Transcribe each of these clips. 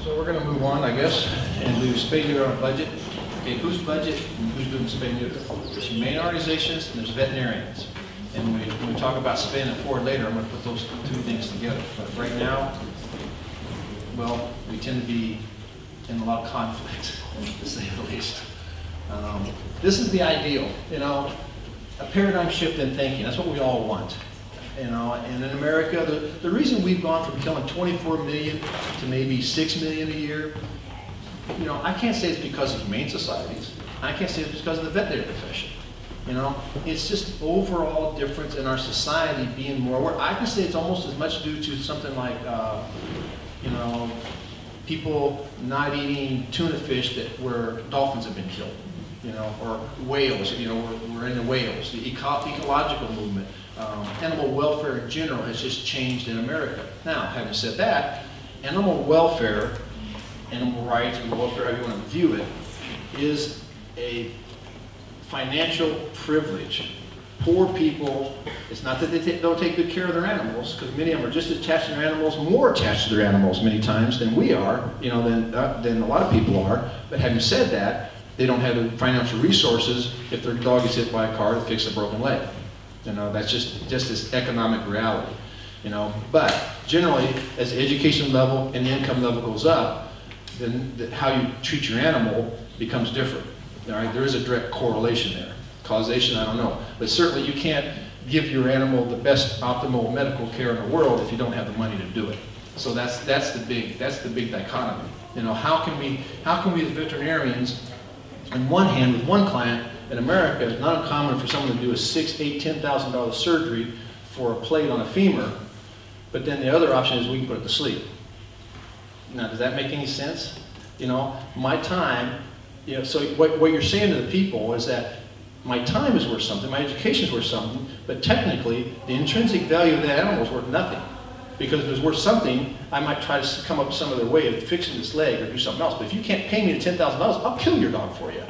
So we're going to move on, I guess, and do spay neuter on a budget. Okay, whose budget and who's doing spay neuter? There's humane organizations and there's veterinarians. And when we talk about spaying it forward later, I'm going to put those two things together. But right now, well, we tend to be in a lot of conflict, to say the least. This is the ideal, you know, a paradigm shift in thinking. That's what we all want. You know, and in America, the reason we've gone from killing 24 million to maybe 6 million a year, you know, I can't say it's because of humane societies. I can't say it's because of the veterinary profession. You know, it's just overall difference in our society being more aware. I can say it's almost as much due to something like, you know, people not eating tuna fish where dolphins have been killed, you know, or whales. You know, we're into whales. The ecological movement. Animal welfare in general has just changed in America. Now, having said that, animal welfare, animal rights, and welfare, however you want to view it, is a financial privilege. Poor people, it's not that they don't take good care of their animals, because many of them are just as attached to their animals, more attached to their animals many times than we are, you know, than a lot of people are. But having said that, they don't have the financial resources if their dog gets hit by a car to fix a broken leg. You know, that's just this economic reality, you know. But generally, as the education level and the income level goes up, then how you treat your animal becomes different. All right, there is a direct correlation there. Causation, I don't know. But certainly you can't give your animal the best optimal medical care in the world if you don't have the money to do it. So that's the big dichotomy. You know, how can we as veterinarians, on one hand, with one client, in America, it's not uncommon for someone to do a $6,000, $8,000, $10,000 surgery for a plate on a femur, but then the other option is we can put it to sleep. Now, does that make any sense? You know, my time, you know, so what you're saying to the people is that my time is worth something, my education is worth something, but technically, the intrinsic value of that animal is worth nothing. Because if it was worth something, I might try to come up with some other way of fixing this leg or do something else. But if you can't pay me the $10,000, I'll kill your dog for you.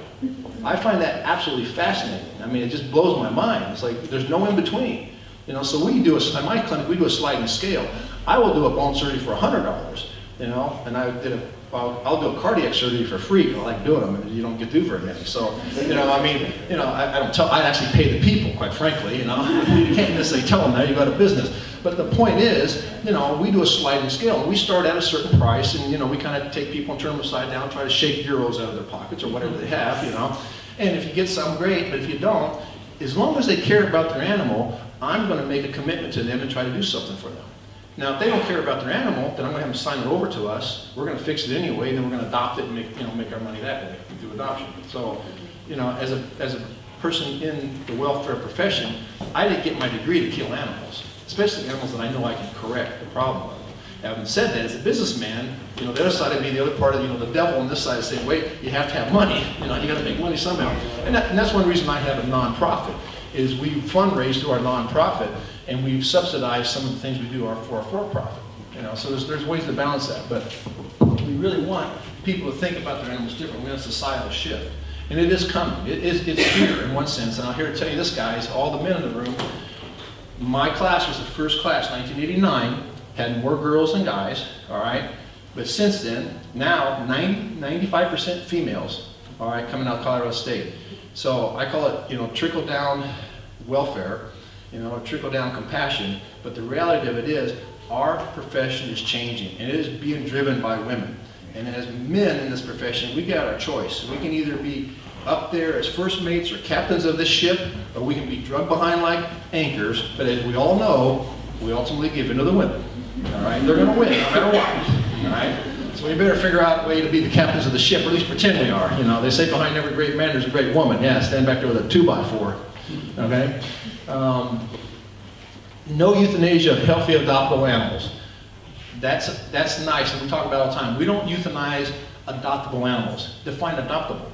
I find that absolutely fascinating. I mean, it just blows my mind. It's like there's no in between. You know, so we do in my clinic, we do a sliding scale. I will do a bone surgery for $100, you know, and I'll do a cardiac surgery for free because I like doing them, and you don't get to do very many. So, you know, I mean, you know, I actually pay the people, quite frankly, you know. You can't necessarily tell them that, you got a business. But the point is, you know, we do a sliding scale, and we start at a certain price, and, you know, we kind of take people and turn them upside down, try to shake euros out of their pockets or whatever they have, you know. And if you get some, great, but if you don't, as long as they care about their animal, I'm going to make a commitment to them and try to do something for them. Now, if they don't care about their animal, then I'm going to have them sign it over to us. We're going to fix it anyway, and then we're going to adopt it and make our money that way through adoption. So, you know, as a person in the welfare profession, I didn't get my degree to kill animals, especially animals that I know I can correct the problem of. Having said that, as a businessman, you know, the other side of me, the other part of, you know, the devil on this side is saying, wait, you have to have money. You know, you got to make money somehow. And that's one reason I have a nonprofit, is we fundraise through our nonprofit, and we subsidize some of the things we do for our for-profit. You know, so there's ways to balance that, but we really want people to think about their animals differently. We want a societal shift, and it is coming. It's here in one sense, and I'm here to tell you this, guys, all the men in the room. My class was the first class, 1989, had more girls than guys, all right? But since then, now 95% females, all right, coming out of Colorado State. So I call it, you know, trickle-down welfare, you know, trickle-down compassion. But the reality of it is, our profession is changing, and it is being driven by women. And as men in this profession, we got our choice. We can either be up there as first mates or captains of this ship, or we can be drugged behind like anchors. But as we all know, we ultimately give in to the women. All right, they're going to win no matter what. All right, so we better figure out a way to be the captains of the ship, or at least pretend we are. You know, they say behind every great man there's a great woman. Yeah, stand back there with a 2x4. Okay. No euthanasia of healthy adoptable animals. That's nice, and we talk about it all the time. We don't euthanize adoptable animals. Define adoptable.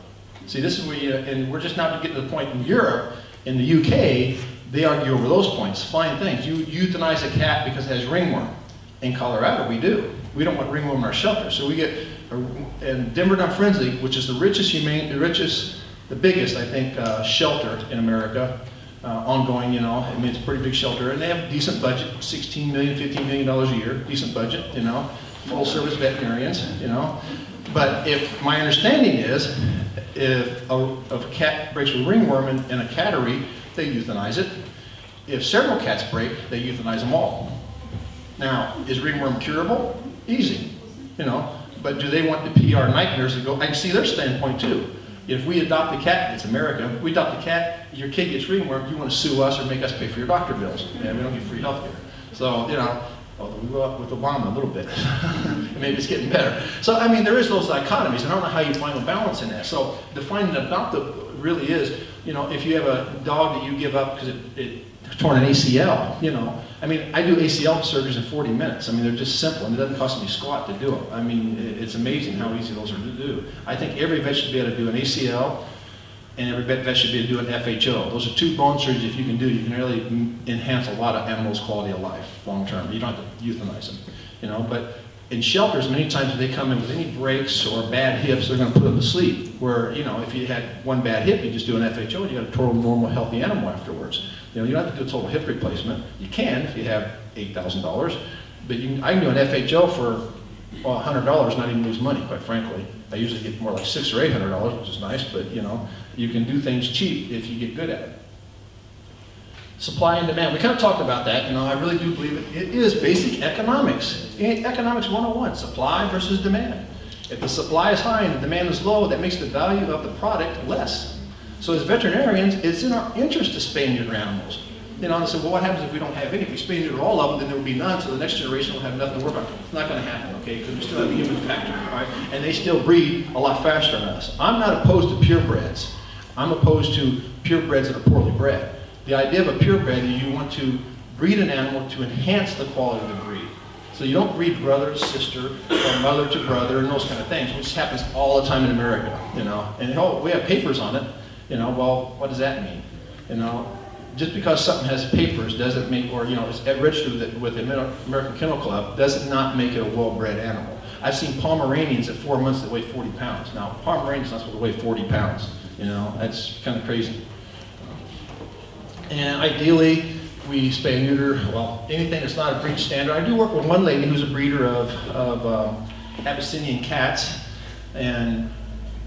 See, this is where you, and we're just now getting to the point in Europe, in the UK, they argue over those points. Fine things. You euthanize a cat because it has ringworm. In Colorado, we do. We don't want ringworm in our shelter. So we get, and Denver Dumb Friendly, which is the richest, the biggest, I think, shelter in America, ongoing, you know, I mean, it's a pretty big shelter, and they have a decent budget, $16 million, $15 million a year, decent budget, you know. full service veterinarians, you know. But if my understanding is, if a cat breaks with ringworm in a cattery, they euthanize it. If several cats break, they euthanize them all. Now, is ringworm curable? Easy, you know. But do they want the PR nightmares to go? I can see their standpoint too. If we adopt a cat, it's America, we adopt a cat, your kid gets ringworm, you want to sue us or make us pay for your doctor bills. And we don't get free health care. So, you know, although we go up with Obama a little bit. Maybe it's getting better. So, I mean, there is those dichotomies, and I don't know how you find a balance in that. So, defining adoptive really is, you know, if you have a dog that you give up because it torn an ACL, you know. I mean, I do ACL surgeries in 40 minutes. I mean, they're just simple, and it doesn't cost me squat to do them. I mean, it's amazing how easy those are to do. I think every vet should be able to do an ACL, and every vet should be able to do an FHO. Those are two bone surgeries, if you can do, you can really enhance a lot of animals' quality of life, long term. You don't have to euthanize them, you know. But in shelters, many times if they come in with any breaks or bad hips, they're going to put them to sleep. Where, you know, if you had one bad hip, you just do an FHO, and you got a total normal, healthy animal afterwards. You know, you don't have to do a total hip replacement. You can if you have $8,000, but I can do an FHO for $100, not even lose money, quite frankly. I usually get more like $600 or $800, which is nice, but you know, you can do things cheap if you get good at it. Supply and demand. We kind of talked about that. You know, I really do believe it is basic economics. Economics 101, supply versus demand. If the supply is high and the demand is low, that makes the value of the product less. So as veterinarians, it's in our interest to spay and neuter animals. You know, and they say, well, what happens if we don't have any? If we spay and neuter all of them, then there will be none, so the next generation will have nothing to work on. It's not going to happen, okay, because we still have the human factor, all right? And they still breed a lot faster than us. I'm not opposed to purebreds. I'm opposed to purebreds that are poorly bred. The idea of a purebred is you want to breed an animal to enhance the quality of the breed. So you don't breed brother to sister or mother to brother and those kind of things, which happens all the time in America, you know. And oh, we have papers on it. You know, well, what does that mean? You know, just because something has papers doesn't make, or you know, it's registered with the American Kennel Club, does not make it a well-bred animal. I've seen Pomeranians at 4 months that weigh 40 pounds. Now, Pomeranians not supposed to weigh 40 pounds. You know, that's kind of crazy. And ideally, we spay and neuter, well, anything that's not a breed standard. I do work with one lady who's a breeder of Abyssinian cats, and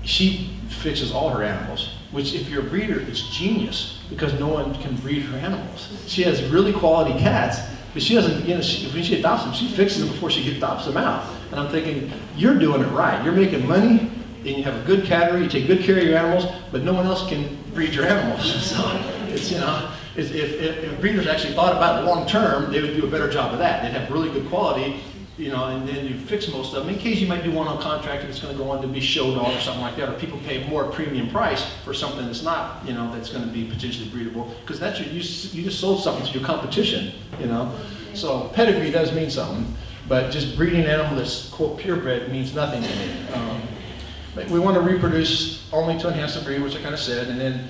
she fixes all her animals. Which, if you're a breeder, it's genius because no one can breed her animals. She has really quality cats, but she doesn't, you know, when she adopts them, she fixes them before she adopts them out. And I'm thinking, you're doing it right. You're making money, and you have a good cattery, you take good care of your animals, but no one else can breed your animals. So it's, you know, if breeders actually thought about it long term, they would do a better job of that. They'd have really good quality. You know, and then you fix most of them. In case you might do one on contract and it's going to go on to be show dog or something like that, or people pay more premium price for something that's not, you know, that's going to be potentially breedable, because that's you just sold something to your competition, you know. So pedigree does mean something, but just breeding an animal that's quote purebred means nothing to me. We want to reproduce only to enhance the breed, which I kind of said, and then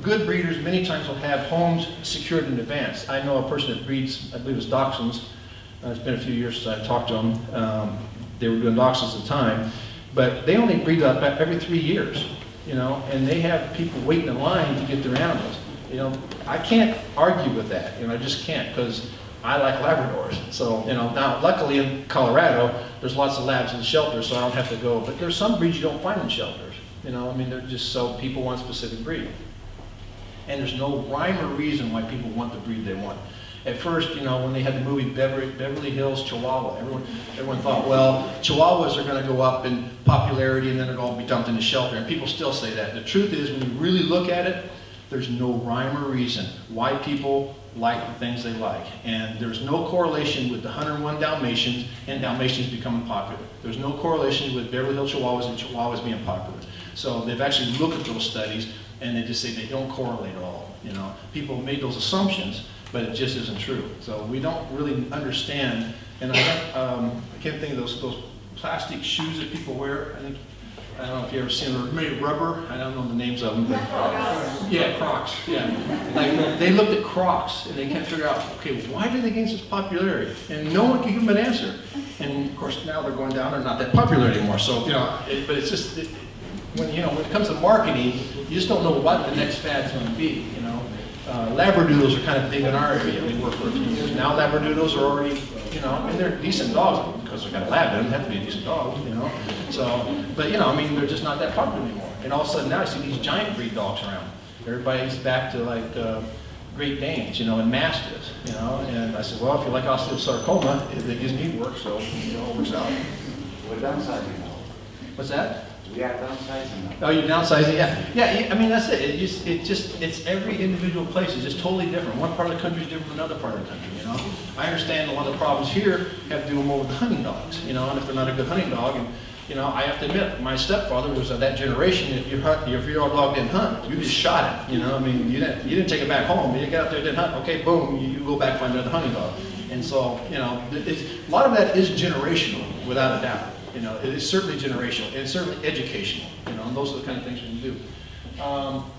good breeders many times will have homes secured in advance. I know a person that breeds, I believe it's dachshunds. It's been a few years since I talked to them. They were doing dachshunds at the time, but they only breed up every 3 years, you know, and they have people waiting in line to get their animals. You know, I can't argue with that, you know, I just can't, because I like Labradors. So, you know, now luckily in Colorado, there's lots of labs in shelters, so I don't have to go, but there's some breeds you don't find in shelters, you know, I mean, they're just so people want a specific breed. And there's no rhyme or reason why people want the breed they want. At first, you know, when they had the movie Beverly Hills Chihuahua, everyone thought, well, Chihuahuas are going to go up in popularity and then they're going to be dumped in the shelter. And people still say that. The truth is, when you really look at it, there's no rhyme or reason why people like the things they like. And there's no correlation with the 101 Dalmatians and Dalmatians becoming popular. There's no correlation with Beverly Hills Chihuahuas and Chihuahuas being popular. So they've actually looked at those studies and they just say they don't correlate at all. You know, people made those assumptions, but it just isn't true. So we don't really understand, and I can't think of those plastic shoes that people wear. I don't know if you've ever seen them, maybe rubber, I don't know the names of them, but yeah, Crocs, yeah. Like they looked at Crocs and they can't figure out, okay, why did they gain such popularity? And no one can give them an answer. And of course now they're going down, they're not that popular anymore. So, you know, but it's just, when it comes to marketing, you just don't know what the next fad's going to be, you know. Labradoodles are kind of big in our area. They were for a few years. Now Labradoodles are already, you know, and they're decent dogs because they've got a lab. It doesn't have to be a decent dog, you know. So, but you know, I mean, they're just not that popular anymore. And all of a sudden now I see these giant breed dogs around. Everybody's back to like Great Danes, you know, and Mastiffs, you know. And I said, well, if you like osteosarcoma, it gives me work, so you know, it works out. We're downsizing now. What's that? We are downsizing now. Oh, you're downsizing? Yeah. Yeah, I mean, that's it. It's every individual place is just totally different. One part of the country is different than another part of the country, you know. I understand a lot of the problems here have to do more with the hunting dogs, you know, and if they're not a good hunting dog, and, you know, I have to admit, my stepfather was of that generation. If your dog didn't hunt, you just shot it, you know. I mean, you didn't take it back home. You got out there, didn't hunt, okay, boom, you go back and find another hunting dog. And so, you know, a lot of that is generational, without a doubt. You know, it is certainly generational, and it's certainly educational, you know, and those are the kind of things we can do.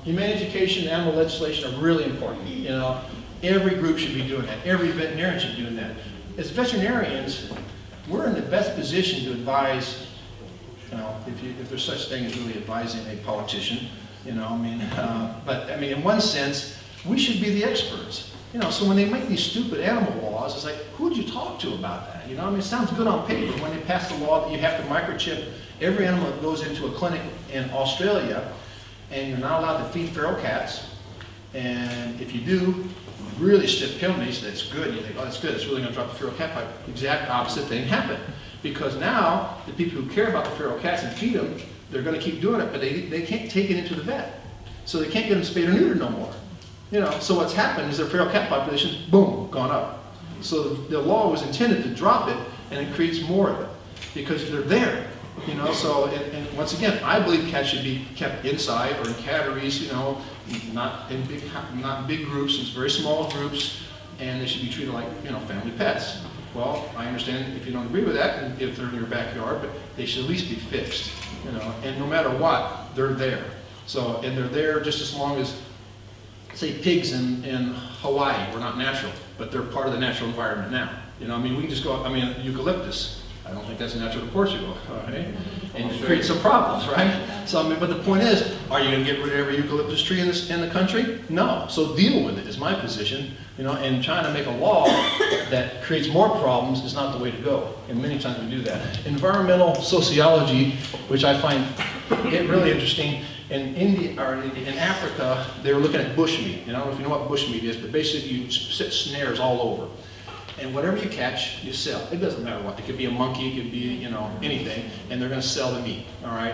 Humane education and animal legislation are really important, you know. Every group should be doing that. Every veterinarian should be doing that. As veterinarians, we're in the best position to advise, you know, if there's such thing as really advising a politician, you know, I mean, but I mean, in one sense, we should be the experts. You know, so when they make these stupid animal laws, it's like, who'd you talk to about that? You know, I mean, it sounds good on paper when they pass the law that you have to microchip every animal that goes into a clinic in Australia, and you're not allowed to feed feral cats. And if you do, really stiff penalties, that's good. You think, oh, that's good, it's really going to drop the feral cat pipe. Exact opposite thing happened. Because now, the people who care about the feral cats and feed them, they're going to keep doing it, but they can't take it into the vet. So they can't get them spayed or neutered no more. You know, so what's happened is their feral cat population's, boom, gone up. So the law was intended to drop it, and it creates more of it, because they're there. You know, so, and once again, I believe cats should be kept inside or in catteries, you know, not in big groups, it's very small groups, and they should be treated like, you know, family pets. Well, I understand if you don't agree with that, and if they're in your backyard, but they should at least be fixed, you know, and no matter what, they're there. So, and they're there just as long as, say, pigs in Hawaii were not natural, but they're part of the natural environment now. You know, I mean, we can just go, I mean, eucalyptus, I don't think that's natural to Portugal, right? And it creates some problems, right? So, I mean, but the point is, are you going to get rid of every eucalyptus tree in the country? No. So deal with it is my position. You know, and trying to make a law that creates more problems is not the way to go. And many times we do that. Environmental sociology, which I find really interesting. In India, or in Africa, they were looking at bushmeat. And I don't know if you know what bushmeat is, but basically you set snares all over. And whatever you catch, you sell. It doesn't matter what. It could be a monkey, it could be, you know, anything, and they're going to sell the meat, all right?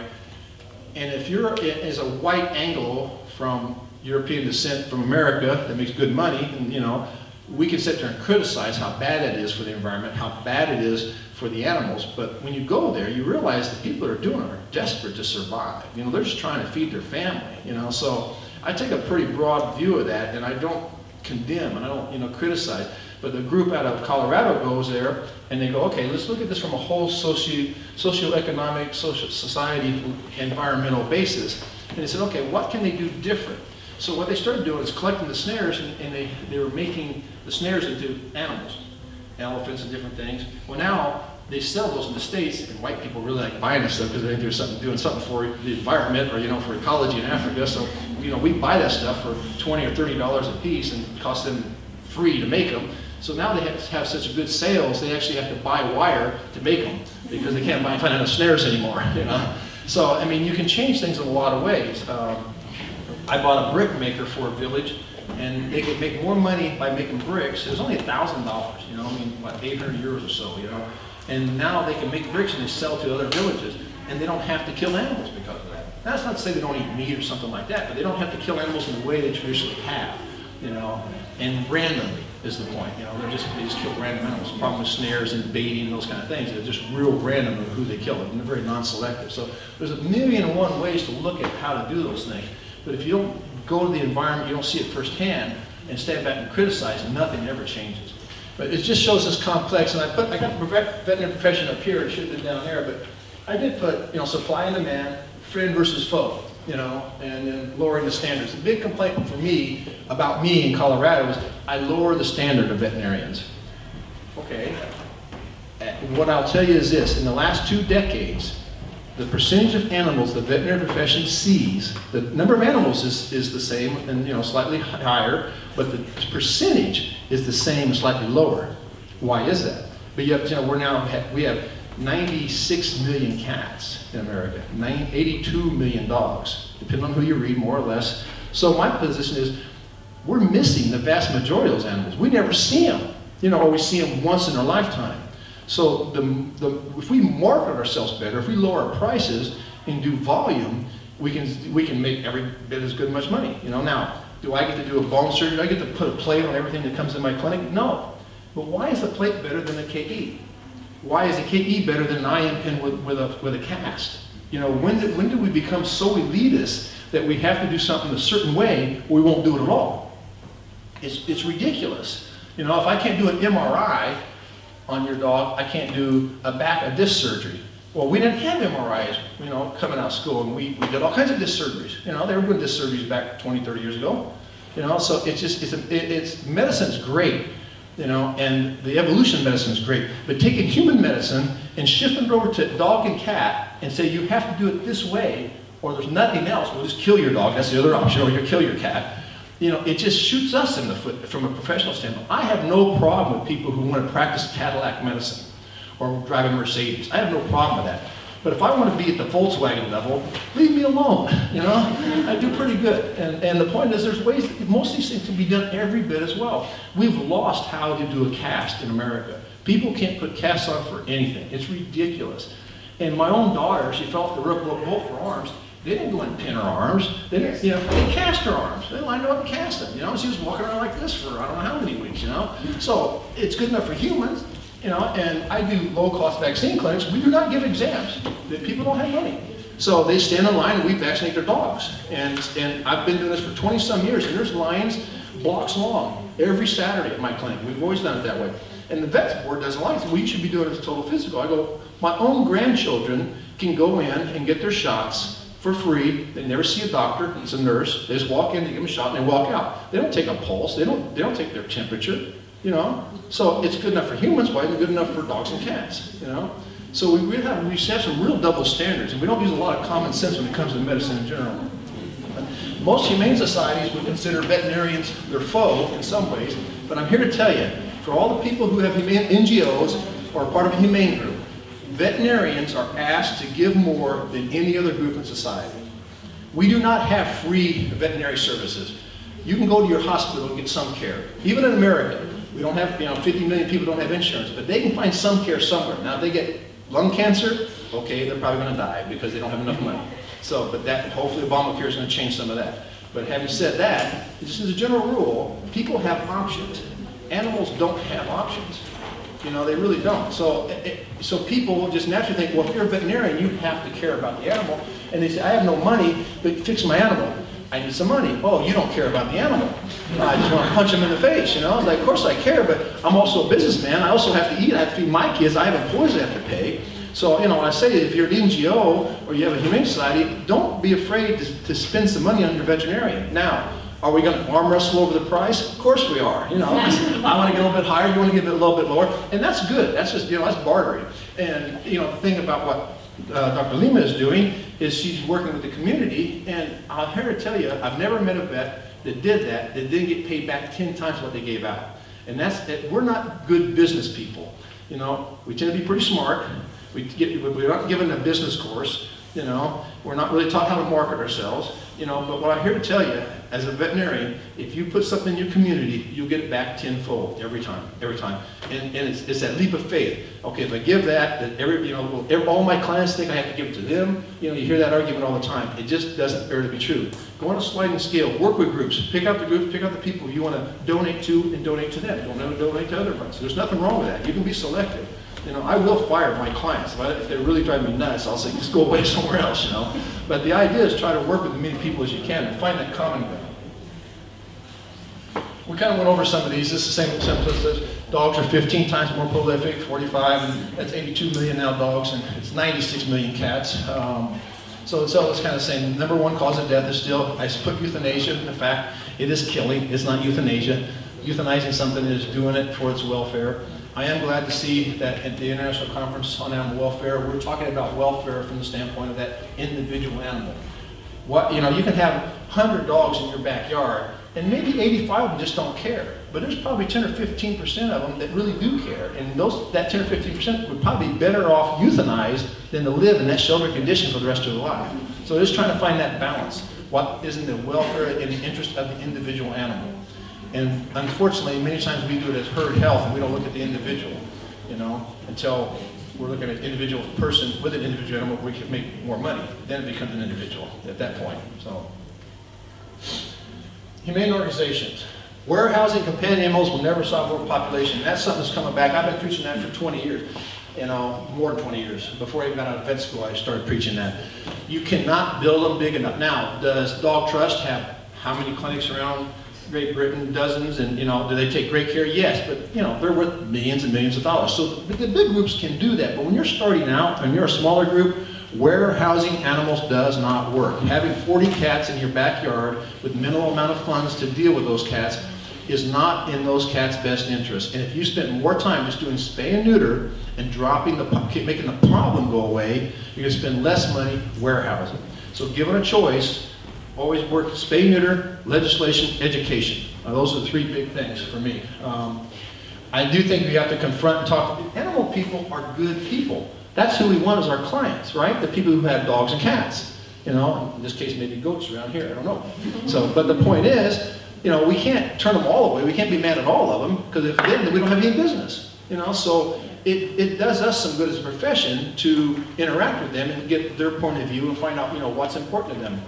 And if you're as a white Anglo from European descent from America that makes good money, and, you know, we can sit there and criticize how bad it is for the environment, how bad it is for the animals, but when you go there, you realize the people that are doing it are desperate to survive. You know, they're just trying to feed their family, you know, so I take a pretty broad view of that, and I don't condemn, and I don't, you know, criticize. But the group out of Colorado goes there, and they go, okay, let's look at this from a whole socioeconomic, social society, environmental basis. And they said, okay, what can they do different? So what they started doing is collecting the snares, and they were making the snares into animals, elephants and different things. Well, now they sell those in the States, and white people really like buying this stuff because they think there's something doing something for the environment or, you know, for ecology in Africa. So, you know, we buy that stuff for $20 or $30 a piece, and it costs them free to make them. So now they have such good sales, they actually have to buy wire to make them because they can't find enough snares anymore, you know. So, I mean, you can change things in a lot of ways. I bought a brick maker for a village, and they could make more money by making bricks. It was only $1,000, you know, I mean, what, 800 euros or so, you know. And now they can make bricks and they sell to other villages, and they don't have to kill animals because of that. That's not to say they don't eat meat or something like that, but they don't have to kill animals in the way they traditionally have, you know, and randomly is the point. You know, they just kill random animals. The problem with snares and baiting and those kind of things, they're just real random of who they kill, and they're very non-selective. So there's a million and one ways to look at how to do those things. But if you don't go to the environment, you don't see it firsthand, and stand back and criticize, nothing ever changes. But it just shows us complex, and I got the veterinary profession up here, it should have been down there, but I did put, you know, supply and demand, friend versus foe, you know, and then lowering the standards. The big complaint for me, about me in Colorado, is I lower the standard of veterinarians. Okay, what I'll tell you is this, in the last 2 decades, the percentage of animals the veterinary profession sees, the number of animals is the same and, you know, slightly higher, but the percentage is the same, slightly lower. Why is that? But yet, you know, we have 96 million cats in America, 82 million dogs, depending on who you read, more or less. So my position is, we're missing the vast majority of those animals. We never see them, you know, or we see them once in our lifetime. So if we market ourselves better, if we lower our prices and do volume, we can make every bit as good much money. You know, now, do I get to do a bone surgery? Do I get to put a plate on everything that comes in my clinic? No. But why is the plate better than a KE? Why is a KE better than an IM pin with a cast? You know, when do we become so elitist that we have to do something a certain way or we won't do it at all? It's ridiculous. You know, if I can't do an MRI on your dog, I can't do a disc surgery. Well, we didn't have MRIs, you know, coming out of school, and we did all kinds of disc surgeries. You know, they were doing disc surgeries back 20, 30 years ago. You know, so medicine's great, you know, and the evolution of medicine is great. But taking human medicine and shifting it over to dog and cat and say you have to do it this way, or there's nothing else, we'll just kill your dog, that's the other option, or you'll kill your cat. You know, it just shoots us in the foot from a professional standpoint. I have no problem with people who want to practice Cadillac medicine or drive a Mercedes. I have no problem with that. But if I want to be at the Volkswagen level, leave me alone, you know? I do pretty good. And the point is, there's ways, most of these things can be done every bit as well. We've lost how to do a cast in America. People can't put casts on for anything. It's ridiculous. And my own daughter, she fell off the roof, broke both her arms. They didn't go and pin her arms. They didn't, you know, they cast her arms. They lined her up and cast them. You know, she was walking around like this for I don't know how many weeks, you know? So it's good enough for humans, you know, and I do low-cost vaccine clinics. We do not give exams. People don't have money. So they stand in line and we vaccinate their dogs. And I've been doing this for 20-some years, and there's lines blocks long every Saturday at my clinic. We've always done it that way. And the vets board doesn't like it. We should be doing it as total physical. I go, my own grandchildren can go in and get their shots for free. They never see a doctor, it's a nurse. They just walk in, they give them a shot, and they walk out. They don't take a pulse, they don't take their temperature, you know? So it's good enough for humans, why isn't it good enough for dogs and cats, you know? So we have some real double standards, and we don't use a lot of common sense when it comes to medicine in general. Most humane societies would consider veterinarians their foe in some ways, but I'm here to tell you, for all the people who have humane NGOs or are part of a humane group, veterinarians are asked to give more than any other group in society. We do not have free veterinary services. You can go to your hospital and get some care. Even in America, we don't have, you know, 50 million people don't have insurance, but they can find some care somewhere. Now, if they get lung cancer, okay, they're probably going to die because they don't have enough money. So, but that, hopefully Obamacare is going to change some of that. But having said that, just as a general rule, people have options. Animals don't have options. You know, they really don't. So, so people will just naturally think, well, if you're a veterinarian, you have to care about the animal. And they say, I have no money, but fix my animal. I need some money. Oh, you don't care about the animal. I just want to punch him in the face, you know? I was like, of course I care, but I'm also a businessman. I also have to eat. I have to feed my kids. I have employees I have to pay. So, you know, when I say if you're an NGO or you have a humane society, don't be afraid to spend some money on your veterinarian. Now, are we going to arm wrestle over the price? Of course we are. You know, I want to get a little bit higher, you want to get a little bit lower, and that's good. That's just, you know, that's bartering. And, you know, the thing about what Dr. Lima is doing is she's working with the community, and I'm here to tell you, I've never met a vet that did that didn't get paid back 10 times what they gave out. And that's, we're not good business people. You know, we tend to be pretty smart. We're not given a business course. You know, we're not really taught how to market ourselves. You know, but what I'm here to tell you, as a veterinarian, if you put something in your community, you'll get it back tenfold every time, every time. And it's that leap of faith. Okay, if I give that all my clients think I have to give it to them. You know, you hear that argument all the time. It just doesn't bear to be true. Go on a sliding scale, work with groups, pick out the groups, pick out the people you want to donate to and donate to them. Don't donate to other ones. There's nothing wrong with that. You can be selective. You know, I will fire my clients. If they're really driving me nuts, I'll say, just go away somewhere else, you know. But the idea is try to work with as many people as you can and find that common ground. We kind of went over some of these. This is the same as dogs are 15 times more prolific, 45, and that's 82 million now dogs, and it's 96 million cats. So it's kind of saying the number one cause of death is still, I put euthanasia. In fact, it is killing. It's not euthanasia. Euthanizing something is doing it for its welfare. I am glad to see that at the International Conference on Animal Welfare, we're talking about welfare from the standpoint of that individual animal. You know, you can have 100 dogs in your backyard, And maybe 85 of them just don't care. But there's probably 10 or 15% of them that really do care. And that 10 or 15% would probably be better off euthanized than to live in that sheltered condition for the rest of their life. So just trying to find that balance. What is in the welfare and the interest of the individual animal? And unfortunately, many times we do it as herd health and we don't look at the individual, you know, until we're looking at an individual person with an individual animal, we can make more money. Then it becomes an individual at that point. So, humane organizations. Warehousing companion animals will never solve overpopulation. That's something that's coming back. I've been preaching that for 20 years. You know, more than 20 years. Before I even got out of vet school, I started preaching that. You cannot build them big enough. Now, does Dog Trust have how many clinics around Great Britain? Dozens, and you know, do they take great care? Yes, but you know, they're worth millions and millions of dollars. So the big groups can do that, but when you're starting out and you're a smaller group, warehousing animals does not work. Having 40 cats in your backyard with minimal amount of funds to deal with those cats is not in those cats' best interest. And if you spend more time just doing spay and neuter and making the problem go away, you're going to spend less money warehousing. So given a choice, always work spay, neuter, legislation, education. Those are the three big things for me. I do think we have to confront and talk. Animal people are good people. That's who we want as our clients, right? The people who have dogs and cats. You know, in this case, maybe goats around here, I don't know. So, but the point is, you know, we can't turn them all away. We can't be mad at all of them, because if then we don't have any business. You know, so it does us some good as a profession to interact with them and get their point of view and find out, you know, what's important to them.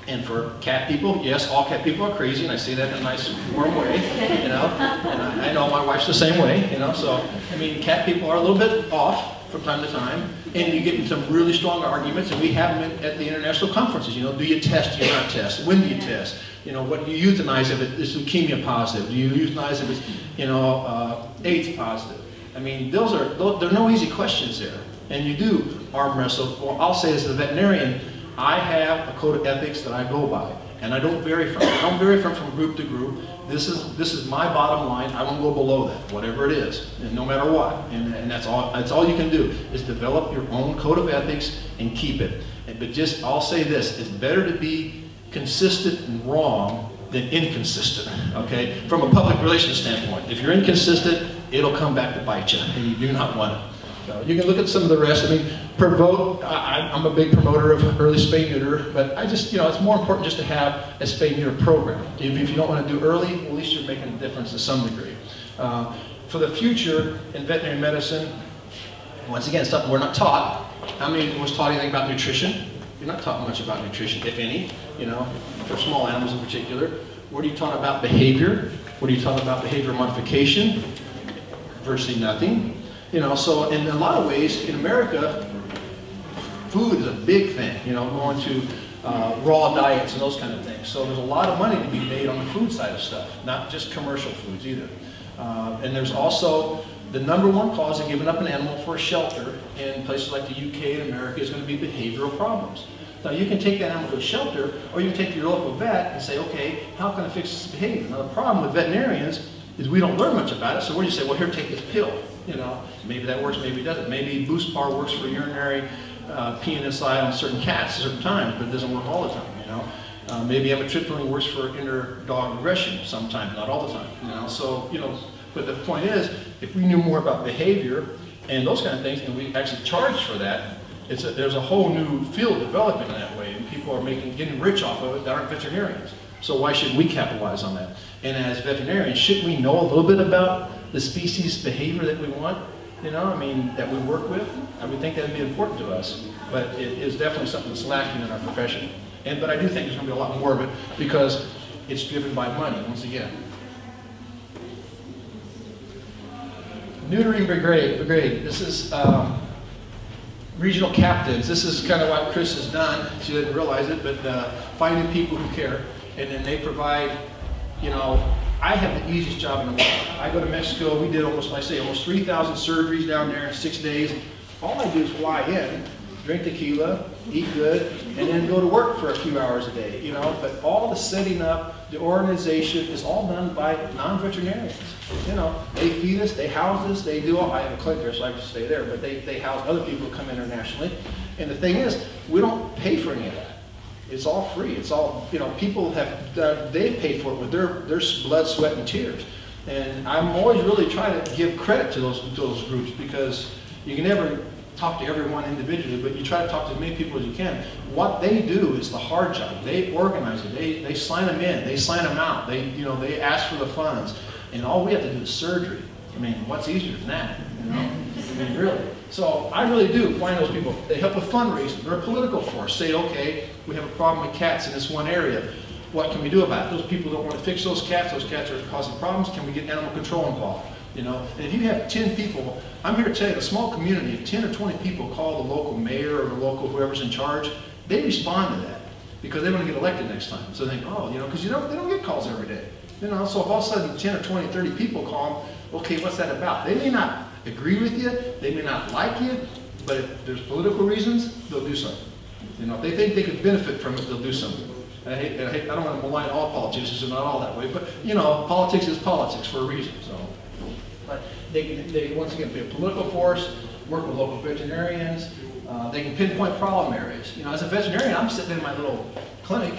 And for cat people, yes, all cat people are crazy, and I say that in a nice, warm way, you know. And I know my wife's the same way, you know. So, I mean, cat people are a little bit off from time to time, and you get in some really strong arguments, and we have them at the international conferences. You know, do you test? Do you not test? When do you test? You know, what do you euthanize if it's leukemia positive? Do you euthanize if it's, you know, AIDS positive? I mean, there are no easy questions there. And you do arm wrestle. Well, I'll say as a veterinarian, I have a code of ethics that I go by, and I don't vary from it. I don't vary from group to group. This is my bottom line. I won't go below that, whatever it is, and no matter what. And that's all you can do, is develop your own code of ethics and keep it. But just, I'll say this, it's better to be consistent and wrong than inconsistent, okay? From a public relations standpoint. If you're inconsistent, it'll come back to bite you, and you do not want it. So you can look at some of the rest. I mean, per vote, I'm a big promoter of early spay neuter, but I just, you know, it's more important just to have a spay neuter program. If you don't want to do early, well, at least you're making a difference to some degree. For the future in veterinary medicine, once again, something we're not taught. How many was taught anything about nutrition? You're not taught much about nutrition, if any, you know, for small animals in particular. What are you taught about behavior? What are you taught about behavior modification? Virtually nothing. You know, so in a lot of ways, in America, food is a big thing, you know, going to raw diets and those kind of things. So there's a lot of money to be made on the food side of stuff, not just commercial foods either. And there's also the #1 cause of giving up an animal for a shelter in places like the UK and America is going to be behavioral problems. Now you can take that animal to a shelter, or you can take your local vet and say, okay, how can I fix this behavior? Now the problem with veterinarians is we don't learn much about it, so we just say, well, here, take this pill. You know, maybe that works, maybe it doesn't. Maybe Boost Bar works for urinary peeing inside on certain cats at certain times, but it doesn't work all the time, you know. Maybe amitriptyline works for inter-dog aggression sometimes, not all the time, you know. So, you know, but the point is, if we knew more about behavior and those kind of things, and we actually charged for that, there's a whole new field developing in that way, and people are getting rich off of it that aren't veterinarians. So why shouldn't we capitalize on that? And as veterinarians, shouldn't we know a little bit about the species behavior that we want, you know, I mean, that we work with? I would think that would be important to us, but it is definitely something that's lacking in our profession. But I do think there's going to be a lot more of it because it's driven by money, once again. Neutering brigade. This is regional captains. This is kind of what Chris has done. She didn't realize it, but finding people who care, and then they provide, you know, I have the easiest job in the world. I go to Mexico, we did almost 3,000 surgeries down there in 6 days. All I do is fly in, drink tequila, eat good, and then go to work for a few hours a day, you know. But all the setting up, the organization is all done by non-veterinarians. You know, they feed us, they house us, they do all, I have a clinic there, so I have to stay there, but they house other people who come internationally. And the thing is, we don't pay for any of that. It's all free. It's all, you know, people have, they pay for it with their blood, sweat, and tears. And I'm always really trying to give credit to those groups, because you can never talk to everyone individually, but you try to talk to as many people as you can. What they do is the hard job. They organize it. They sign them in. They sign them out. They, you know, they ask for the funds. And all we have to do is surgery. I mean, what's easier than that, you know? I mean, really. So I really do find those people. They help with fundraising. They're a political force. Say, okay, we have a problem with cats in this one area. What can we do about it? Those people don't want to fix those cats. Those cats are causing problems. Can we get animal control involved? You know, and if you have 10 people, I'm here to tell you, a small community, if 10 or 20 people call the local mayor or the local whoever's in charge, they respond to that because they want to get elected next time. So they think, oh, you know, because they don't get calls every day. You know, so if all of a sudden 10 or 20, 30 people call them, okay, what's that about? They may not agree with you, they may not like you, but if there's political reasons, they'll do something. You know, if they think they could benefit from it, they'll do something. I don't want to malign all politicians, they're not all that way, but you know, politics is politics for a reason. So, but they once again be a political force, work with local veterinarians. They can pinpoint problem areas. You know, as a veterinarian, I'm sitting in my little clinic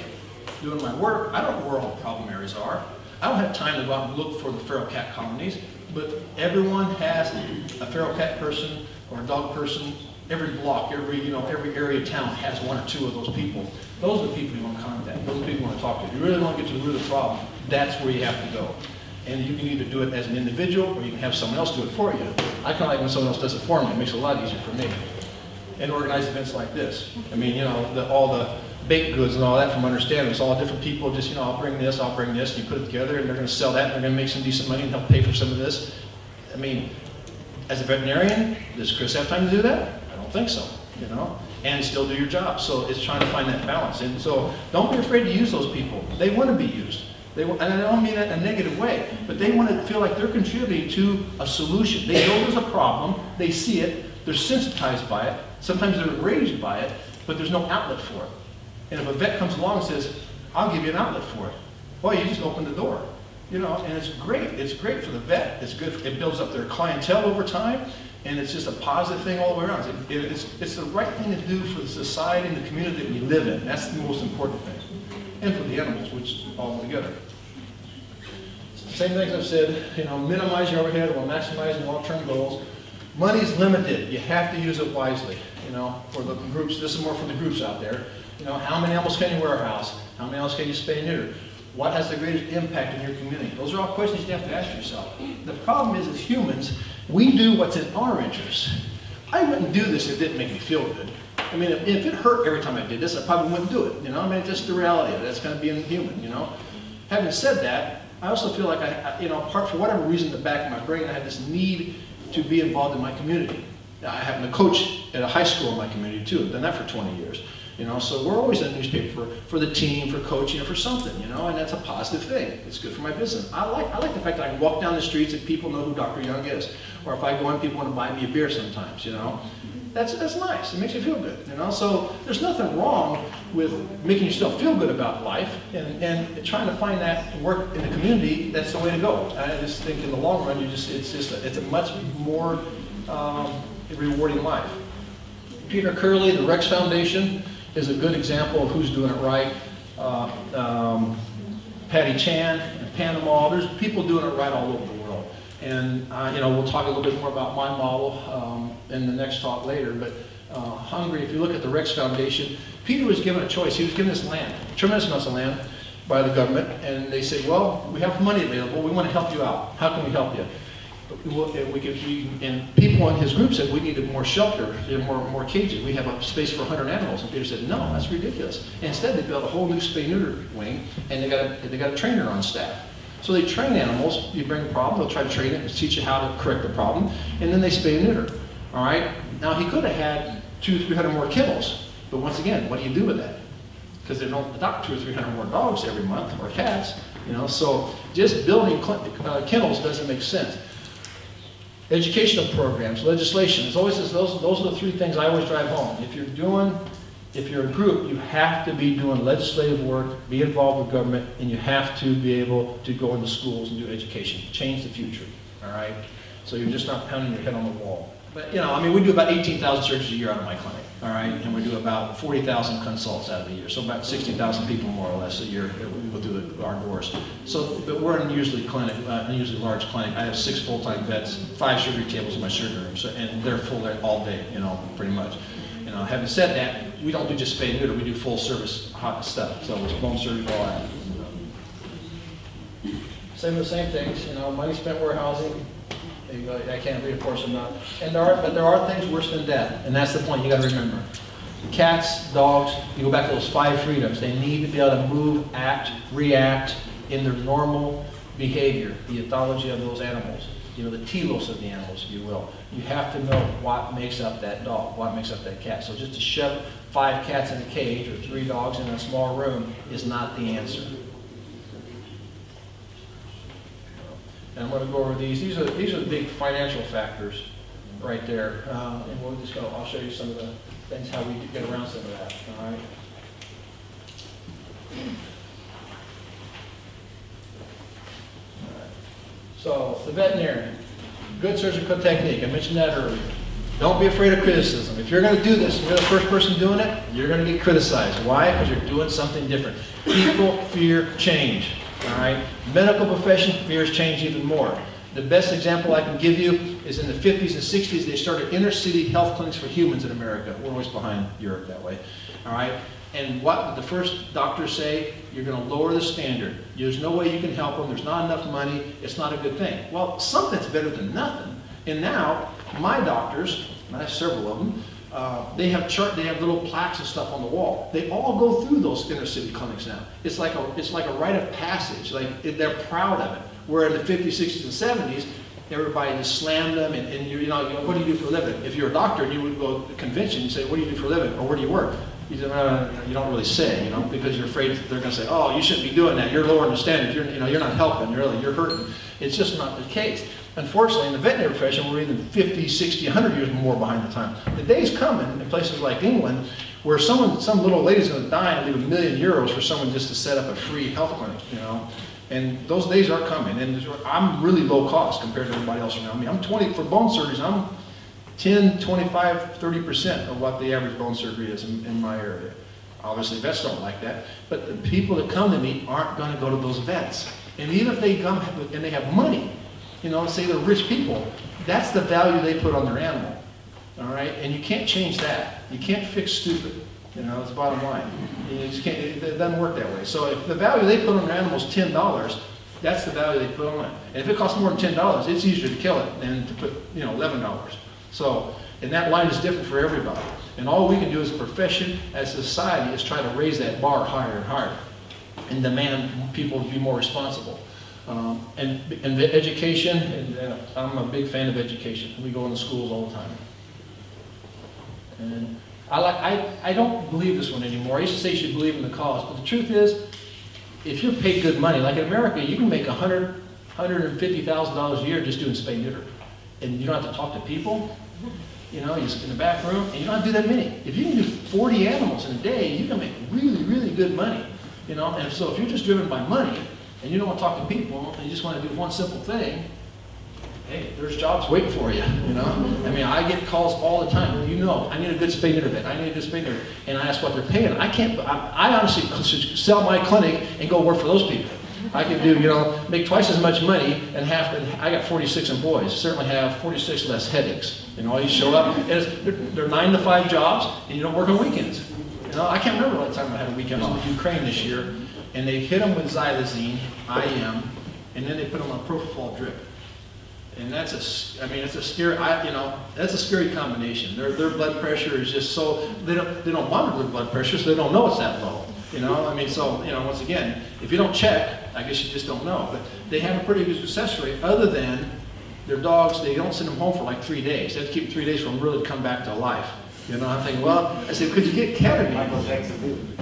doing my work. I don't know where all the problem areas are. I don't have time to go out and look for the feral cat colonies, but everyone has a feral cat person or a dog person. Every block, every area of town has one or two of those people. Those are the people you want to contact. Those are the people you want to talk to. If you really want to get to the root of the problem, that's where you have to go. And you can either do it as an individual, or you can have someone else do it for you. I kind of like when someone else does it for me. It makes it a lot easier for me. And organize events like this. I mean, you know, all the baked goods and all that, from understanding, it's all different people. Just, you know, I'll bring this, and you put it together, and they're going to sell that, and they're going to make some decent money and help pay for some of this. I mean, as a veterinarian, does Chris have time to do that? I don't think so, you know, and still do your job. So it's trying to find that balance. And so don't be afraid to use those people. They want to be used. And I don't mean that in a negative way, but they want to feel like they're contributing to a solution. They know there's a problem, they see it, they're sensitized by it, sometimes they're enraged by it, but there's no outlet for it. And if a vet comes along and says, I'll give you an outlet for it, well, you just open the door. You know, and it's great. It's great for the vet. It's good. It builds up their clientele over time, and it's just a positive thing all the way around. It's the right thing to do for the society and the community that we live in. That's the most important thing. And for the animals, which all together. Same things I've said, you know, minimize your overhead while maximizing long-term goals. Money's limited. You have to use it wisely. You know, for the groups, this is more for the groups out there. You know, how many animals can you warehouse? How many animals can you spay and neuter? What has the greatest impact in your community? Those are all questions you have to ask yourself. The problem is, as humans, we do what's in our interest. I wouldn't do this if it didn't make me feel good. I mean, if it hurt every time I did this, I probably wouldn't do it. You know, I mean, it's just the reality of it. That's kind of being human, you know. Having said that, I also feel like you know, apart for whatever reason in the back of my brain, I have this need to be involved in my community. I happen to coach at a high school in my community too. I've done that for 20 years. You know, so we're always in the newspaper for the team, for coaching, or for something, you know, and that's a positive thing. It's good for my business. I like the fact that I can walk down the streets and people know who Dr. Young is. Or if I go in, people want to buy me a beer sometimes, you know. That's nice. It makes you feel good, you know. So there's nothing wrong with making yourself feel good about life and trying to find that work in the community. That's the way to go. I just think in the long run, it's a much more rewarding life. Peter Curley, the Rex Foundation, is a good example of who's doing it right. Patty Chan in Panama, there's people doing it right all over the world. And you know, we'll talk a little bit more about my model in the next talk later, but Hungary, if you look at the Rex Foundation, Peter was given a choice. He was given this land, tremendous amounts of land by the government, and they said, well, we have money available, we want to help you out. How can we help you? And people in his group said we needed more shelter, more cages. We have a space for 100 animals. And Peter said, no, that's ridiculous. And instead, they built a whole new spay-neuter wing, and they got a trainer on staff. So they train animals. You bring a problem, they'll try to train it and teach you how to correct the problem, and then they spay and neuter. All right. Now he could have had 200 or 300 more kennels, but once again, what do you do with that? Because they don't adopt 200 or 300 more dogs every month or cats. You know, so just building kennels doesn't make sense. Educational programs, legislation, it's always those are the three things I always drive home. If you're a group, you have to be doing legislative work, be involved with government, and you have to be able to go into schools and do education, change the future, all right? So you're just not pounding your head on the wall. But, you know, I mean, we do about 18,000 surgeries a year out of my clinic. all right, and we do about 40,000 consults out of the year, so about 60,000 people more or less a year that we go through our doors. So, but we're an unusually large clinic. I have 6 full-time vets, 5 surgery tables in my surgery room, so, and they're full there all day, you know, pretty much. You know, having said that, we don't do just spay and neuter, we do full service hot stuff, so it's bone surgery, all that. Same with the same things, you know, money spent warehousing. I can't reinforce them not. And there are things worse than death, and that's the point you got to remember. Cats, dogs, you go back to those 5 freedoms. They need to be able to move, act, react in their normal behavior, the ethology of those animals. You know, the telos of the animals, if you will. You have to know what makes up that dog, what makes up that cat. So just to shove 5 cats in a cage or 3 dogs in a small room is not the answer. And I'm going to go over these. These are the big financial factors right there. And we'll just go, I'll show you some of the things, how we get around some of that. All right. So the veterinarian, good surgical technique. I mentioned that earlier. Don't be afraid of criticism. If you're going to do this and you're the first person doing it, you're going to get criticized. Why? Because you're doing something different. People fear change. All right. Medical profession fears change even more. The best example I can give you is in the 50s and 60s, they started inner city health clinics for humans in America. We're always behind Europe that way. All right. And what did the first doctors say? You're going to lower the standard. There's no way you can help them. There's not enough money. It's not a good thing. Well, something's better than nothing. And now, my doctors, and I have several of them, they have little plaques and stuff on the wall. They all go through those inner city clinics now. It's like a rite of passage. Like they're proud of it. Where in the 50s, 60s, and 70s, everybody just slammed them. And you know, what do you do for a living? If you're a doctor and you would go to a convention and say, what do you do for a living? Or where do you work? You don't really say, you know, because you're afraid they're going to say, oh, you shouldn't be doing that. You're lowering the standards. You're not helping. You're hurting. It's just not the case. Unfortunately, in the veterinary profession, we're even 50, 60, 100 years more behind the time. The day's coming in places like England where some little lady's going to die and leave €1 million for someone just to set up a free health clinic, you know. And those days are coming. And I'm really low cost compared to everybody else around me. I'm 20 for bone surgeries. I'm 10, 25, 30% of what the average bone surgery is in my area. Obviously, vets don't like that. But the people that come to me aren't going to go to those vets. And even if they come and they have money, you know, say they're rich people, that's the value they put on their animal. All right? And you can't change that. You can't fix stupid. You know, it's the bottom line. You just can't, it doesn't work that way. So if the value they put on their animal is $10, that's the value they put on it. And if it costs more than $10, it's easier to kill it than to put, you know, $11. So, and that line is different for everybody. And all we can do as a profession, as a society, is try to raise that bar higher and higher and demand people to be more responsible. And the education, and I'm a big fan of education. We go in the schools all the time. And I don't believe this one anymore. I used to say you should believe in the cause, but the truth is, if you're paid good money, like in America, you can make $150,000 a year just doing spay neuter. And you don't have to talk to people. You know, you're in the back room, and you don't have to do that many. If you can do 40 animals in a day, you can make really, really good money. You know, and so if you're just driven by money, and you don't want to talk to people, and you just want to do one simple thing, hey, there's jobs waiting for you, you know? I mean, I get calls all the time. You know, I need a good spay neuter vet. I need a good spay neuter. And I ask what they're paying. I honestly should sell my clinic and go work for those people. I could do, you know, make twice as much money and I got 46 employees. Certainly have 46 less headaches. You know, you show up, and they're 9 to 5 jobs, and you don't work on weekends. You know, I can't remember the last time I had a weekend. I was in Ukraine this year, and they hit them with xylazine, IM, and then they put them on Propofol Drip. And that's it's a scary, that's a scary combination. Their blood pressure is just so, they don't monitor their blood pressure, so they don't know it's that low. You know, I mean, so, you know, once again, if you don't check, I guess you just don't know. But they have a pretty good success rate, other than their dogs, they don't send them home for like 3 days. They have to keep 3 days for them really to come back to life. You know, I'm thinking, well, I said, could you get ketamine?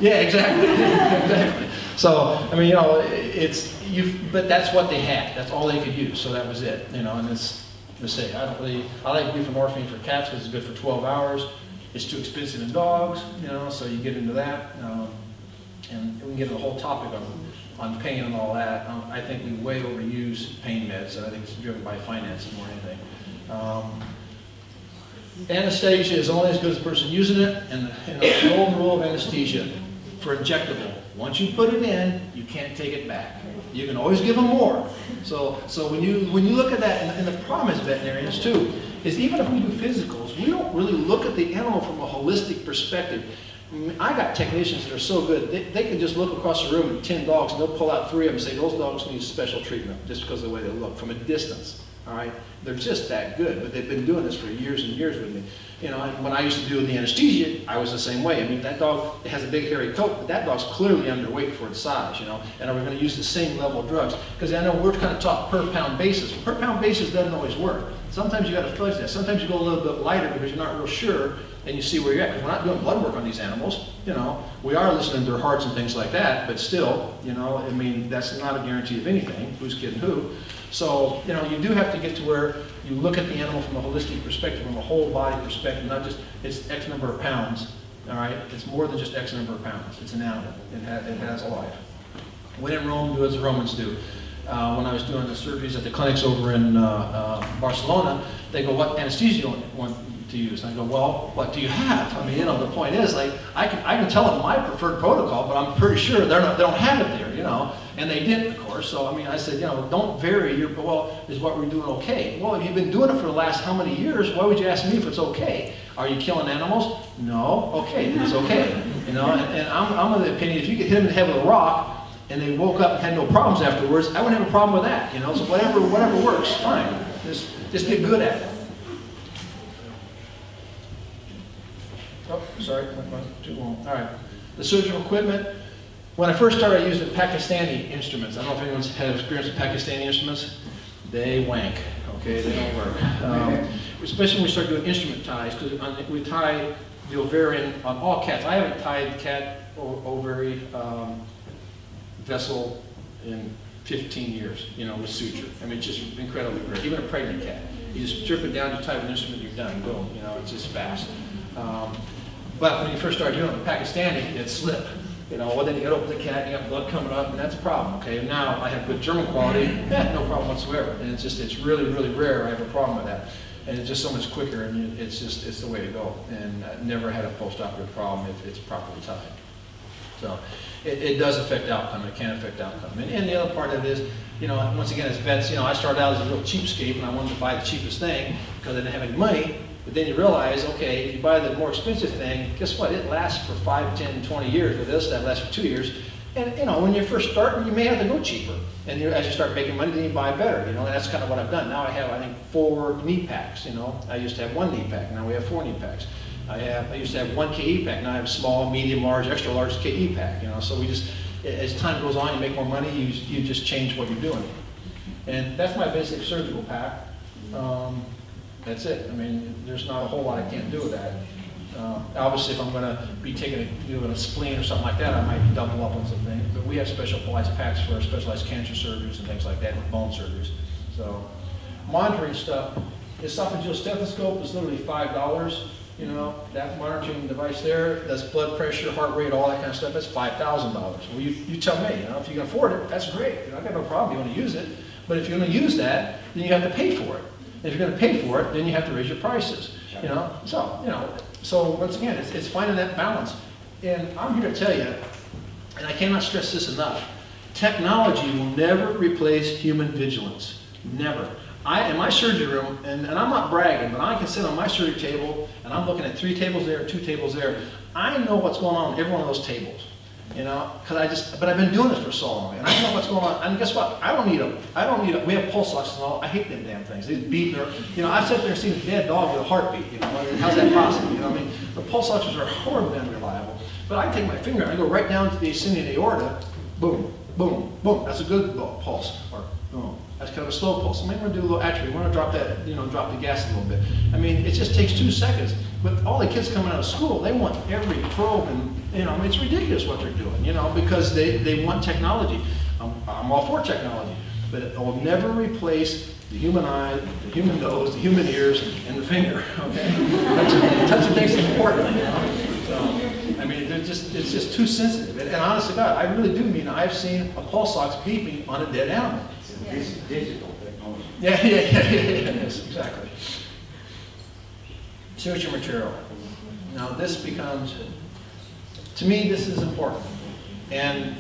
Yeah, exactly. Exactly. So, I mean, you know, but that's what they had. That's all they could use. So that was it. You know, and it's, let's say, I like buprenorphine for cats because it's good for 12 hours. It's too expensive in dogs, you know, so you get into that. And we can get into the whole topic on pain and all that. I think we way overuse pain meds, and I think it's driven by finances more than anything. Anesthesia is only as good as the person using it, and the golden rule of anesthesia for injectable. Once you put it in, you can't take it back. You can always give them more. So when you look at that, and the problem is veterinarians too, is even if we do physicals, we don't really look at the animal from a holistic perspective. I got technicians that are so good, they can just look across the room at 10 dogs and they'll pull out 3 of them and say, those dogs need special treatment just because of the way they look from a distance. All right, they're just that good, but they've been doing this for years and years with me. You know, and when I used to do the anesthesia, I was the same way. I mean, that dog has a big hairy coat, but that dog's clearly underweight for its size, you know, and are we going to use the same level of drugs? Because I know we're kind of taught per pound basis. Per pound basis doesn't always work. Sometimes you got to fudge that. Sometimes you go a little bit lighter because you're not real sure, and you see where you're at. Because we're not doing blood work on these animals, you know. We are listening to their hearts and things like that, but still, you know, I mean, that's not a guarantee of anything, who's kidding who. So, you know, you do have to get to where you look at the animal from a holistic perspective, from a whole body perspective, not just it's X number of pounds, all right? It's more than just X number of pounds. It's an animal. It has a life. When in Rome, do as the Romans do. When I was doing the surgeries at the clinics over in Barcelona, they go, what anesthesia do you want to use? And I go, well, what do you have? I mean, you know, the point is, like, I can tell them my preferred protocol, but I'm pretty sure they don't have it there, you know. And they didn't, of course. So, I mean, I said, you know, don't vary your, well, is what we're doing okay? Well, if you've been doing it for the last how many years, why would you ask me if it's okay? Are you killing animals? No. Okay, it's okay. You know, and I'm of the opinion, if you could hit them in the head with a rock, and they woke up and had no problems afterwards, I wouldn't have a problem with that, you know. So whatever works, fine. Just get good at it. Oh, sorry, too long. All right. The surgical equipment. When I first started, I used the Pakistani instruments. I don't know if anyone's had experience with Pakistani instruments. They wank. Okay, they don't work. Especially when we start doing instrument ties, because we tie the ovarian on all cats. I haven't tied cat ovary vessel in 15 years, you know, with suture. I mean, it's just incredibly great. Even a pregnant cat, you just strip it down, you tie with an instrument, you're done, boom. You know, it's just fast. But when you first start doing it with Pakistani, it slip. You know, well, then you got to open the cat, you got blood coming up, and that's a problem. Okay, and now I have good German quality, no problem whatsoever. And it's really, really rare I have a problem with that. And it's just so much quicker, and it's the way to go. And I never had a post-operative problem if it's properly tied. So it does affect outcome. It can affect outcome. And the other part of it is, you know, once again, as vets, you know, I started out as a real cheapskate, and I wanted to buy the cheapest thing because I didn't have any money. But then you realize, okay, if you buy the more expensive thing, guess what? It lasts for 5, 10, 20 years. With this, that lasts for 2 years. And, you know, when you're first starting, you may have to go cheaper. And as you start making money, then you buy better, you know, and that's kind of what I've done. Now I have, I think, 4 knee packs, you know. I used to have 1 knee pack. Now we have 4 knee packs. I used to have 1 KE pack. Now I have small, medium, large, extra large KE pack, you know. So we just, as time goes on, you make more money, you just change what you're doing. And that's my basic surgical pack. That's it. I mean, there's not a whole lot I can't do with that. Obviously, if I'm going to be doing a spleen or something like that, I might double up on some things. But we have specialized packs for specialized cancer surgeries and things like that, and bone surgeries. So, monitoring stuff. Esophageal stethoscope is literally $5. You know, that monitoring device there, that's blood pressure, heart rate, all that kind of stuff. That's $5,000. Well, you tell me. You know, if you can afford it, that's great. You know, I've got no problem. You want to use it. But if you're going to use that, then you have to pay for it. If you're going to pay for it, then you have to raise your prices. You know, so once again, it's finding that balance. And I'm here to tell you, and I cannot stress this enough, technology will never replace human vigilance. Never. In my surgery room, and I'm not bragging, but I can sit on my surgery table, and I'm looking at 3 tables there, 2 tables there. I know what's going on every one of those tables. You know, but I've been doing this for so long, and I know what's going on. And guess what? I don't need them. We have pulse oxes and all. I hate them damn things. They beat their, you know, I've sat there and seen a dead dog with a heartbeat. You know, how's that possible? You know what I mean? The pulse oxes are horribly unreliable. But I take my finger and I go right down to the ascending aorta. Boom, boom, boom. That's a good pulse. Or boom. That's kind of a slow pulse. I mean, we're going to do a little, actually, we want to drop that, you know, drop the gas a little bit. I mean, it just takes 2 seconds. But all the kids coming out of school, they want every probe, and, you know, I mean, it's ridiculous what they're doing, you know, because they want technology. I'm all for technology, but it will never replace the human eye, the human nose, the human ears, and the finger, okay? Touching things is important, you know? So, I mean, it's just too sensitive. And honest to God, I really do mean I've seen a pulse ox beeping on a dead animal. It's digital technology. Yeah, yes, exactly. suture material. Now this becomes, to me, this is important. And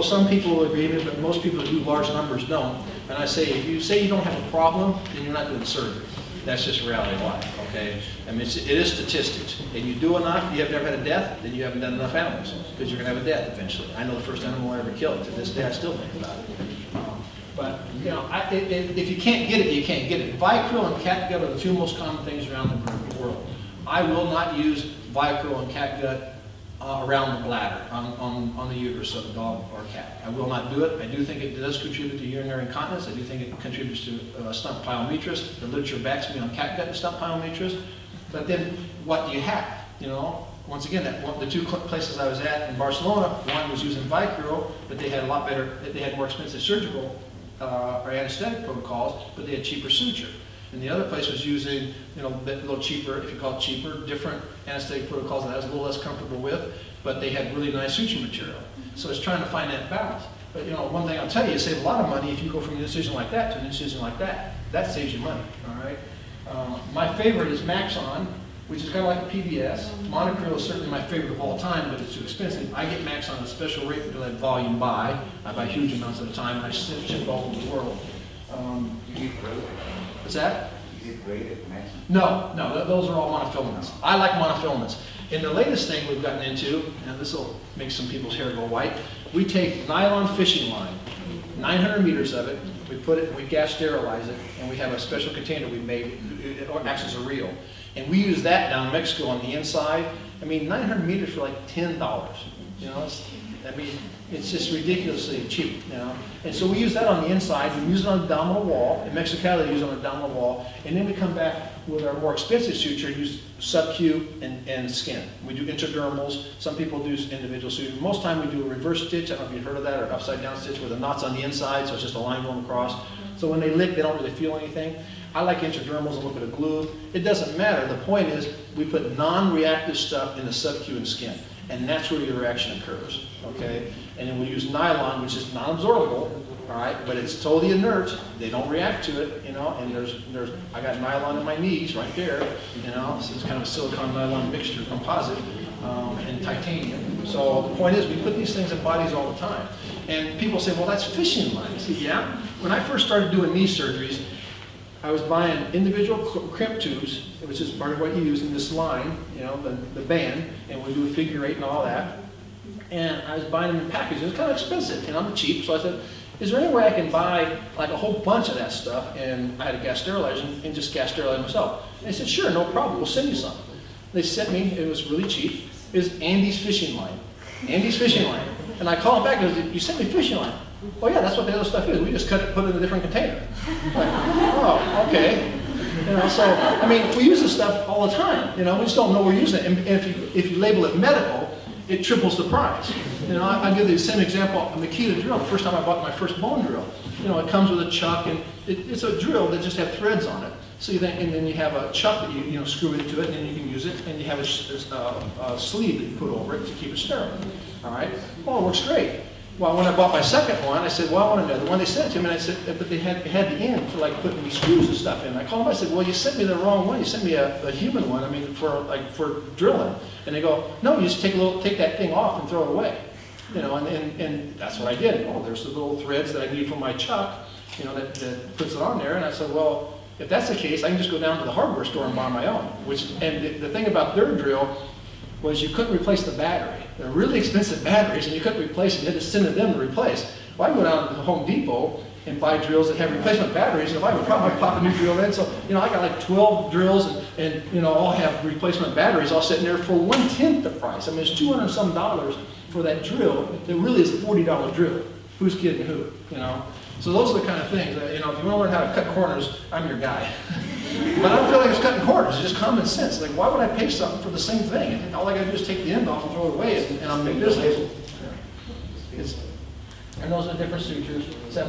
some people will agree with me, but most people who do large numbers don't. And I say, if you say you don't have a problem, then you're not doing surgery. That's just reality of life, okay? I mean, it is statistics. And you do enough, you have never had a death, then you haven't done enough animals, because you're gonna have a death eventually. I know the first animal I ever killed. To this day, I still think about it. But, you know, if you can't get it, you can't get it. Vicryl and catgut are the two most common things around the world. I will not use Vicryl and catgut around the bladder, on the uterus of a dog or a cat. I will not do it. I do think it does contribute to urinary incontinence. I do think it contributes to stump pyometrus. The literature backs me on catgut and stump pyometrus. But then, what do you have? You know, once again, the two places I was at in Barcelona, one was using Vicryl, but they had a lot better, they had more expensive surgical or anesthetic protocols, but they had cheaper suture. And the other place was using, you know, a little cheaper, if you call it cheaper, different anesthetic protocols that I was a little less comfortable with, but they had really nice suture material. So it's trying to find that balance. But you know, one thing I'll tell you, you save a lot of money if you go from an incision like that to an incision like that. That saves you money, all right? My favorite is Maxon, which is kind of like a PBS. Monocryl is certainly my favorite of all time, but it's too expensive. I get Maxon at a special rate because I volume buy. I buy huge amounts at a time, and I ship all over the world. What's that? Is it graded, Maxon? No, those are all monofilaments. I like monofilaments. And the latest thing we've gotten into, and this will make some people's hair go white, we take nylon fishing line, 900 meters of it, we put it, we gas sterilize it, and we have a special container we made, it acts as a reel. And we use that down in Mexico on the inside. I mean, 900 meters for like $10. You know, it's just ridiculously cheap, you know. And so we use that on the inside, we use it on the abdominal wall. In Mexico, they use it on the abdominal wall. And then we come back with our more expensive suture, use sub-Q and skin. We do intradermals. Some people do individual suture. Most time we do a reverse stitch. I don't know if you've heard of that, or upside down stitch where the knot's on the inside, so it's just a line going across. So when they lick, they don't really feel anything. I like intradermals, a little bit of glue. It doesn't matter. The point is, we put non-reactive stuff in the sub-Q and skin. And that's where your reaction occurs, okay? And then we use nylon, which is non-absorbable, all right? But it's totally inert. They don't react to it, you know? And I got nylon in my knees right there, you know? This is kind of a silicone nylon mixture composite and titanium. So the point is, we put these things in bodies all the time. And people say, well, that's fishing line. I said, yeah. When I first started doing knee surgeries, I was buying individual crimp tubes, which is part of what you use in this line, you know, the band, and we do a figure eight and all that. And I was buying them in packages. It was kind of expensive, and I'm cheap, so I said, is there any way I can buy like a whole bunch of that stuff? And I had a gas sterilizer and just gas sterilize myself. And they said, sure, no problem, we'll send you some. They sent me, it was really cheap, is Andy's fishing line. Andy's fishing line. And I call him back and goes, you sent me fishing line. Oh yeah, that's what the other stuff is. We just cut it, put it in a different container. Like, oh, okay. You know, so I mean, we use this stuff all the time. You know, we just don't know we're using it. And if you label it medical, it triples the price. You know, I'll give you the same example. A Makita drill. The first time I bought my first bone drill, you know, it comes with a chuck, and it's a drill that just have threads on it. So and then you have a chuck that you screw into it, and then you can use it, and you have a sleeve that you put over it to keep it sterile. All right. Well, it works great. Well, when I bought my second one, I said, well, I want another one. They sent it to me, and I said, but they had the end for like putting these screws and stuff in. I called them, I said, well, you sent me the wrong one. You sent me a human one, I mean, for drilling. And they go, no, you just take that thing off and throw it away. You know, and that's what I did. Oh, there's the little threads that I need for my chuck, you know, that puts it on there. And I said, well, if that's the case, I can just go down to the hardware store and buy my own. And the thing about their drill was you couldn't replace the battery. They're really expensive batteries, and you couldn't replace them. You had to send them to replace. Well, I can go down to the Home Depot and buy drills that have replacement batteries, and if I have a problem, I pop a new drill in. So, you know, I got like 12 drills, and you know, all have replacement batteries all sitting there for 1/10 the price. I mean, it's $200 and some for that drill. It really is a $40 drill. Who's kidding who, you know? So those are the kind of things that, you know, if you want to learn how to cut corners, I'm your guy. But I don't feel like it's cutting corners. It's just common sense. Like, why would I pay something for the same thing? And all I got to do is take the end off and throw it away, and I'm in business. And those are different sutures. So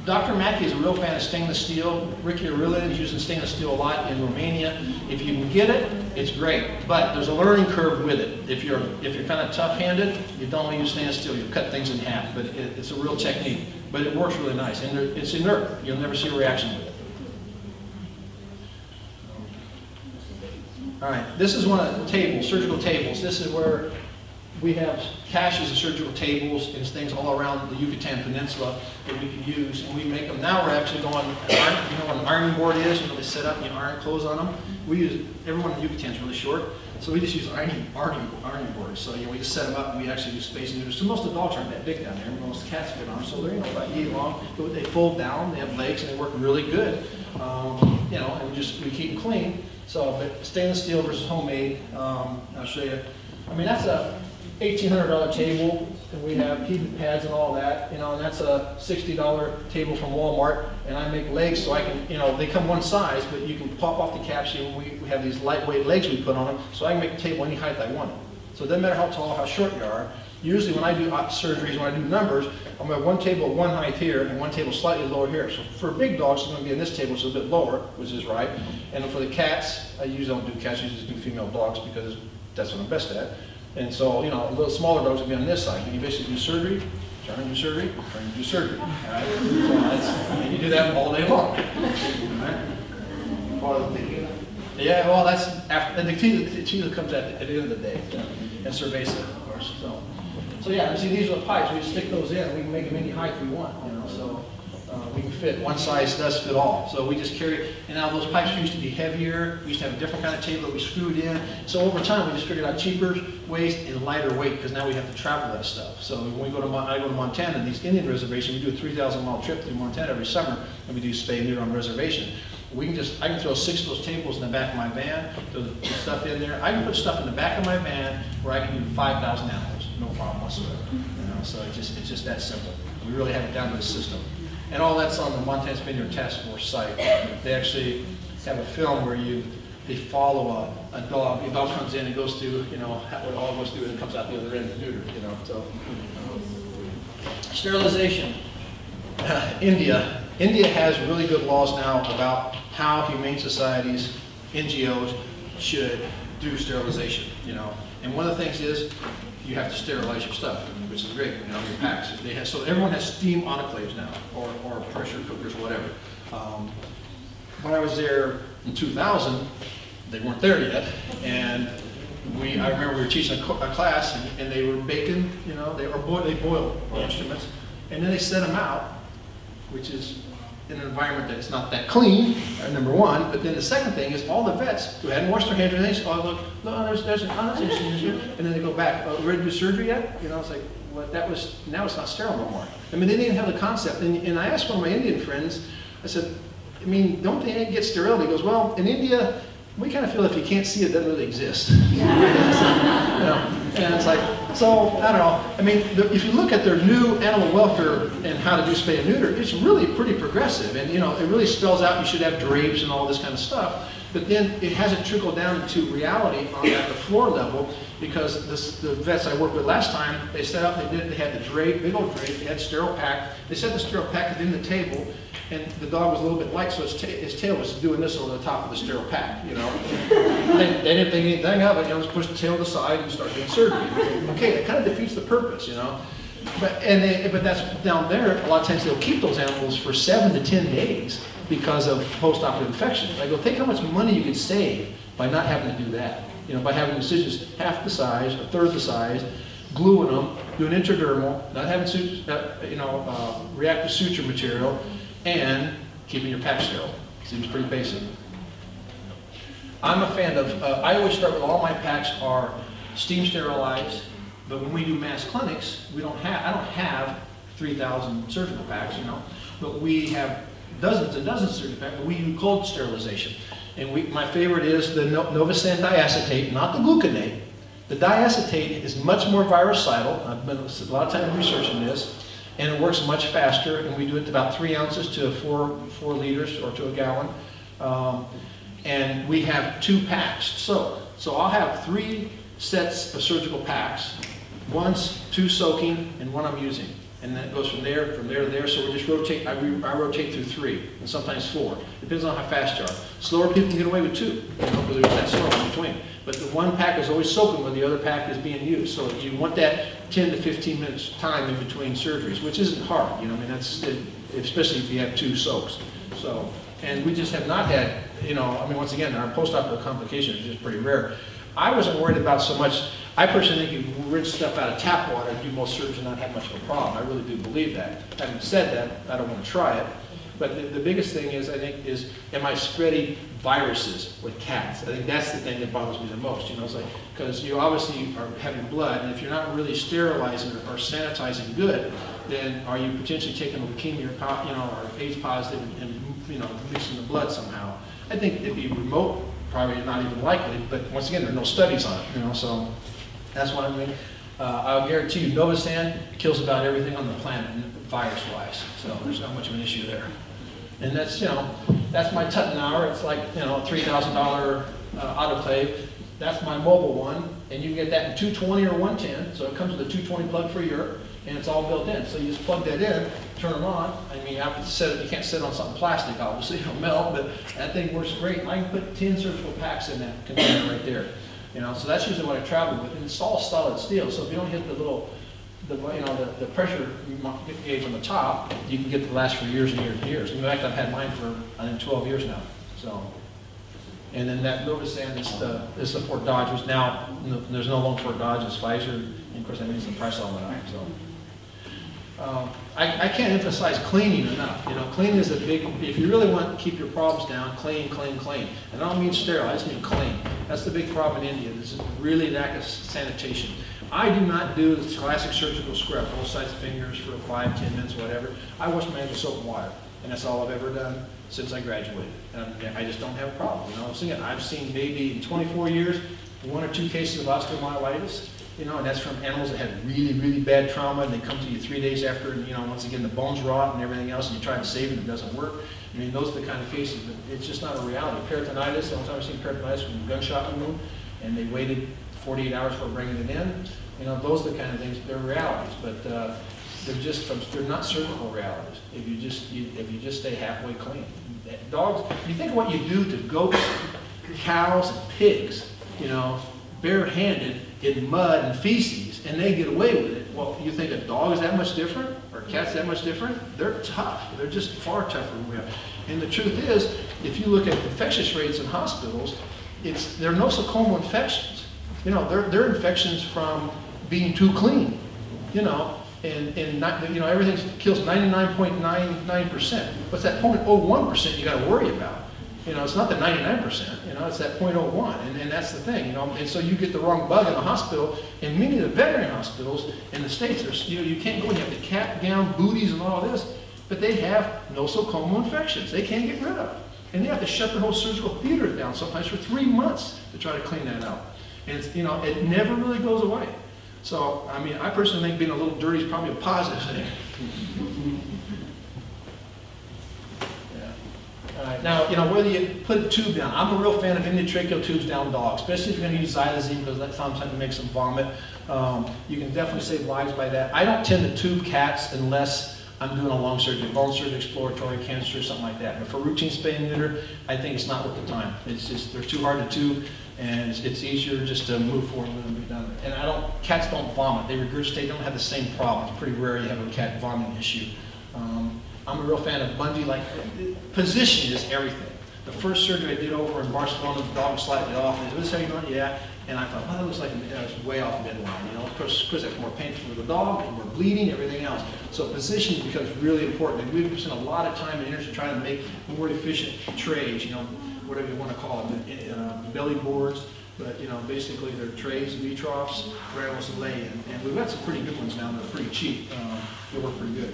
Dr. Mackey is a real fan of stainless steel. Ricky Arilin is using stainless steel a lot in Romania. If you can get it, it's great. But there's a learning curve with it. If you're kind of tough-handed, you don't want to use stainless steel. You cut things in half. But it's a real technique. But it works really nice. And it's inert. You'll never see a reaction with it. All right, this is one of the tables, surgical tables. This is where we have caches of surgical tables and things all around the Yucatan Peninsula that we can use, and we make them. Now we're actually going, you know what an ironing board is? You know, they set up and you iron clothes on them. We use, everyone in the Yucatan is really short, so we just use ironing boards. So, you know, we just set them up and we actually do space and neuters. So most of the dogs aren't that big down there, most of the cats fit on them, so they're, you know, about yay long. But they fold down, they have legs, and they work really good. You know, and we keep them clean. So, but stainless steel versus homemade, I'll show you. I mean, that's a $1,800 table, and we have heated pads and all that, you know, and that's a $60 table from Walmart, and I make legs so I can, you know, they come one size, but you can pop off the capsule. We have these lightweight legs we put on them, so I can make the table any height I want it. So it doesn't matter how tall, how short you are. Usually when I do surgeries, when I do numbers, I'm going to have one table one height here and one table slightly lower here. So for big dogs, it's going to be in this table, which is a bit lower, which is right. And for the cats, I usually don't do cats, I usually do female dogs because that's what I'm best at. And so, you know, a little smaller dogs will be on this side. And you basically do surgery, turn and do surgery, turn and do surgery. All right? So and you do that all day long. All right? Yeah, well, that's after, and the tequila comes at the end of the day, and cerveza, of course. So yeah, see, these are the pipes. We just stick those in. We can make them any height we want, you know. So we can fit, one size does fit all. So we just carry, and now those pipes used to be heavier. We used to have a different kind of table that we screwed in. So over time, we just figured out cheaper ways and lighter weight, because now we have to travel that stuff. So when we go to, I go to Montana, these Indian reservations, we do a 3,000-mile trip through Montana every summer, and we do spay and neuter on reservation. We can just, I can throw 6 of those tables in the back of my van, throw the stuff in there. I can put stuff in the back of my van where I can do 5,000 animals, no problem whatsoever. You know, so it's just that simple. We really have it down to the system. And all that's on the Montana Spaniard Task Force site. They actually have a film where they follow a dog. The dog comes in and goes through, you know, what all goes through and comes out the other end neutered, you know. So sterilization. India has really good laws now about how humane societies, NGOs, should do sterilization, you know. And one of the things is you have to sterilize your stuff, which is great, you know, your packs. So everyone has steam autoclaves now, or pressure cookers, whatever. When I was there in 2000, they weren't there yet, and I remember we were teaching a class, and they were baking, you know, they boiled the instruments, and then they set them out, which is in an environment that's not that clean, number one. But then the second thing is all the vets who hadn't washed their hands, and they say, oh, look, no, there's an instrument here, and then they go back, ready to do surgery yet? You know, it's like, well, now it's not sterile no more. I mean, they didn't have the concept. And I asked one of my Indian friends, I said, I mean, don't they get sterile? He goes, well, in India, we kind of feel if you can't see it, it doesn't really exist. You know? And it's like, so, I don't know. I mean, if you look at their new animal welfare and how to do spay and neuter, it's really pretty progressive. And, you know, it really spells out you should have drapes and all this kind of stuff. But then it hasn't trickled down into reality at the floor level, because the vets I worked with last time, they set up, they had the drape, big old drape, they had sterile pack. They set the sterile pack in the table, and the dog was a little bit light, so his tail was doing this over the top of the sterile pack, you know. They didn't think anything of it, you know, just push the tail to the side and start doing surgery. Okay, that kind of defeats the purpose, you know. But that's down there, a lot of times they'll keep those animals for 7 to 10 days because of post-operative infections. I go, think how much money you could save by not having to do that. You know, by having incisions half the size, a third the size, gluing them, doing intradermal, not having reactive suture material, and keeping your pack sterile. Seems pretty basic. I'm a fan of, I always start with all my packs are steam sterilized, but when we do mass clinics, I don't have 3,000 surgical packs, you know, but we have dozens and dozens of surgical packs, but we do cold sterilization. And my favorite is the Novosan diacetate, not the gluconate. The diacetate is much more virucidal. I've been a lot of time researching this. And it works much faster, and we do it about 3 ounces to 4 liters or to a gallon. And we have 2 packs. So I'll have 3 sets of surgical packs. 2 soaking, and 1 I'm using. And then it goes from there to there. So we just rotate, I rotate through 3, and sometimes 4. Depends on how fast you are. Slower people can get away with 2, you know, because there's that slow in between. But the 1 pack is always soaking when the other pack is being used. So you want that 10 to 15 minutes time in between surgeries, which isn't hard. You know, I mean, especially if you have 2 soaks. So And we just have not had, you know, I mean, once again, our post-operative complications are just pretty rare. I wasn't worried about so much. I personally think you rinse stuff out of tap water and do most surgeries and not have much of a problem. I really do believe that. Having said that, I don't want to try it. But the biggest thing is, I think, is am I spreading viruses with cats? I think that's the thing that bothers me the most. You know, it's like, because you obviously are having blood, and if you're not really sterilizing or sanitizing good, then are you potentially taking leukemia or, you know, or AIDS positive and you know, mixing the blood somehow? I think it'd be remote, probably not even likely, but once again, there are no studies on it, you know, so that's what I mean. I'll guarantee you, Novosan kills about everything on the planet, virus-wise, so there's not much of an issue there. And that's, you know, that's my Tutton hour. It's like, you know, $3,000 autoclave. That's my mobile one, and you can get that in 220 or 110, so it comes with a 220 plug for Europe, and it's all built in. So you just plug that in, turn them on. I mean, you have to set it, you can't set it on something plastic, obviously, it'll melt, but that thing works great. I can put 10 surgical packs in that container right there. You know, so that's usually what I travel with, and it's all solid steel, so if you don't hit the little, you know, the pressure gauge on the top, you can get to last for years and years and years. In fact, I've had mine for, I think, 12 years now. So, and then that Novosan is the Fort Dodge, which now, there's no longer Fort Dodge, it's Pfizer, and of course that means the price all went up, so. I can't emphasize cleaning enough. You know, cleaning is a big, if you really want to keep your problems down, clean, clean, clean. And I don't mean sterile, I just mean clean. That's the big problem in India. There's a really lack of sanitation. I do not do the classic surgical scrub, both sides of fingers for 5, 10 minutes, whatever. I wash my hands with soap and water, and that's all I've ever done since I graduated. And I just don't have a problem. You know, I've seen maybe in 24 years, 1 or 2 cases of osteomyelitis. You know, and that's from animals that had really, really bad trauma, and they come to you 3 days after, and, you know, once again, the bones rot and everything else, and you try to save it, and it doesn't work. I mean, those are the kind of cases, but it's just not a reality. Peritonitis, the only time I've seen peritonitis from a gunshot wound, and they waited 48 hours for bringing it in. You know, those are the kind of things, they're realities, but they're not surgical realities if you just stay halfway clean. Dogs, you think of what you do to goats, cows, and pigs, you know, barehanded in mud and feces, and they get away with it. Well, you think a dog is that much different, or a cat's that much different? They're tough. They're just far tougher than we are. And the truth is, if you look at infectious rates in hospitals, they're nosocomial infections. You know, they're infections from being too clean. You know, and not, you know, everything kills 99.99%. What's that 0.01% you got to worry about? You know, it's not the 99%, you know, it's that 0.01, and that's the thing, you know, and so you get the wrong bug in the hospital, and many of the veterinary hospitals in the States, you know, you can't go and you have the cap gown, booties, and all this, but they have nosocomial infections they can't get rid of. And they have to shut their whole surgical theater down sometimes for 3 months to try to clean that out. And it's, you know, it never really goes away. So, I mean, I personally think being a little dirty is probably a positive thing. Now, you know, whether you put a tube down, I'm a real fan of endotracheal tubes down dogs, especially if you're going to use xylazine, because that sometimes makes them vomit. You can definitely save lives by that. I don't tend to tube cats unless I'm doing a long surgery, bone surgery, exploratory, cancer, something like that. But for routine spay and neuter, I think it's not worth the time. It's just, they're too hard to tube, and it's easier just to move forward with them and be done. And cats don't vomit. They regurgitate, they don't have the same problem. It's pretty rare you have a cat vomiting issue. I'm a real fan of bungee, like, position is everything. The first surgery I did over in Barcelona, the dog was slightly off, and they said, "This is how you're doing?" "Yeah." And I thought, well, that looks like I was way off midline, you know. Of course, that's more painful for the dog, and more bleeding, everything else. So position becomes really important. And we've spent a lot of time and energy trying to make more efficient trays, you know, whatever you want to call them, belly boards. But, you know, basically they're trays, V-troughs, for animals to lay in. And we've got some pretty good ones now that are pretty cheap. They work pretty good.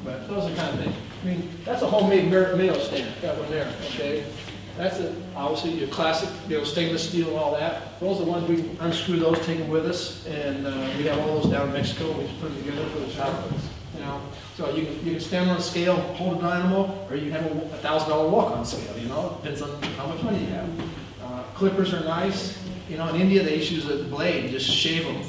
But those are the kind of things. I mean, that's a homemade Mayo stand. Got one there, okay? That's obviously your classic, you know, stainless steel and all that. Those are the ones we can unscrew those, take them with us, and we have all those down in Mexico. We just put them together for the shop. You know, so you can stand on a scale, hold a dynamo, or you can have a $1,000 walk-on scale. You know, depends on how much money you have. Clippers are nice. You know, in India they just use a blade and just shave them.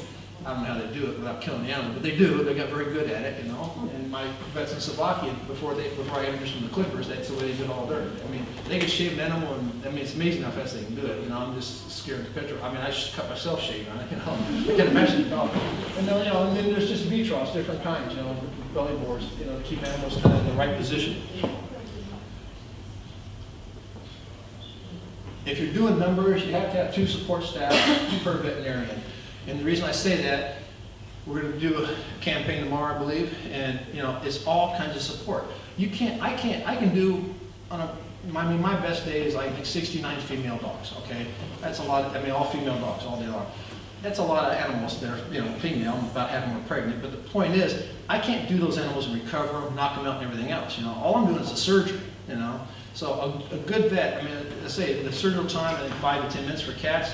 I don't know how they do it without killing the animal, but they do. They got very good at it, you know. And my vets in Slovakia, before I introduced them to clippers, that's the way they did all dirt. I mean, they can shave an animal, and I mean, it's amazing how fast they can do it. You know, I'm just scared to petrol. I mean, I just cut myself shaving on it, you know. I can imagine the dog. And then, you know, and then there's just V-troughs, different kinds, you know, belly boards, you know, to keep animals kind of in the right position. If you're doing numbers, you have to have 2 support staff per veterinarian. And the reason I say that, we're going to do a campaign tomorrow, I believe, and you know, it's all kinds of support. I can do on a, my best day is like 69 female dogs, okay? That's a lot, all female dogs all day long. That's a lot of animals that are, you know, female, about having them pregnant, but the point is, I can't do those animals and recover them, knock them out and everything else, you know? All I'm doing is a surgery, you know? So a good vet, let's say the surgical time, I think 5 to 10 minutes for cats,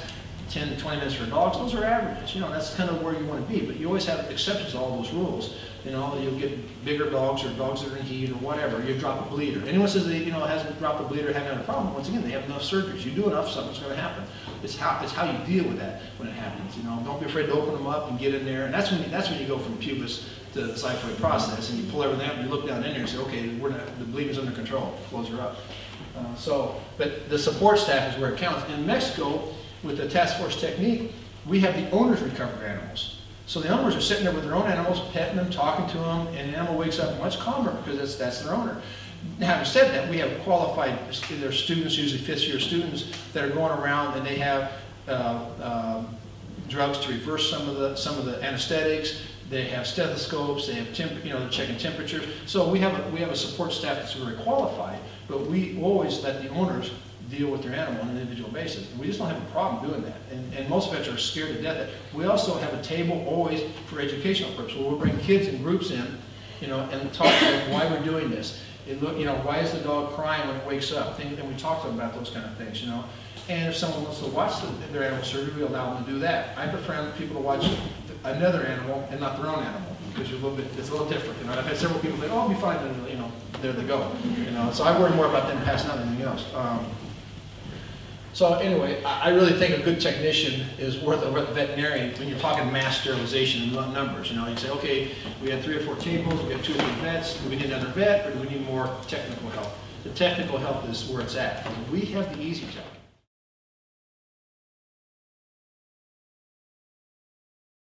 10 to 20 minutes for dogs, those are averages, you know, that's kind of where you want to be, but you always have exceptions to all those rules. You know, you'll get bigger dogs or dogs that are in heat or whatever, you drop a bleeder. Anyone says that, you know, hasn't dropped a bleeder, haven't had a problem, once again, they have enough surgeries. You do enough, something's going to happen. It's how you deal with that when it happens, you know. Don't be afraid to open them up and get in there, and that's when you go from pubis to the xiphoid process, and you pull everything out and you look down in there and say, okay, the bleeding's under control, close her up. But the support staff is where it counts. In Mexico, with the task force technique, we have the owners recover animals. So the owners are sitting there with their own animals, petting them, talking to them, and the animal wakes up much calmer because that's their owner. Now, having said that, we have qualified, their students, usually 5th-year students, that are going around and they have drugs to reverse some of the anesthetics. They have stethoscopes. They have they're checking temperatures. So we have a support staff that's very qualified, but we always let the owners deal with their animal on an individual basis. And we just don't have a problem doing that. And most vets are scared to death. We also have a table always for educational purposes. We'll bring kids in groups in, you know, and talk to them why we're doing this. Why is the dog crying when it wakes up? And we talk to them about those kind of things, you know. And if someone wants to watch their animal surgery, we allow them to do that. I prefer people to watch another animal and not their own animal, because it's a little different. You know, I've had several people say, "Oh, I'll be fine," and you know, there they go. You know, so I worry more about them passing out than anything else. So anyway, I really think a good technician is worth a veterinarian when you're talking mass sterilization and numbers. You know, you say, okay, we had 3 or 4 tables, we got 2 or 3 vets, do we need another vet, or do we need more technical help? The technical help is where it's at. We have the easy job.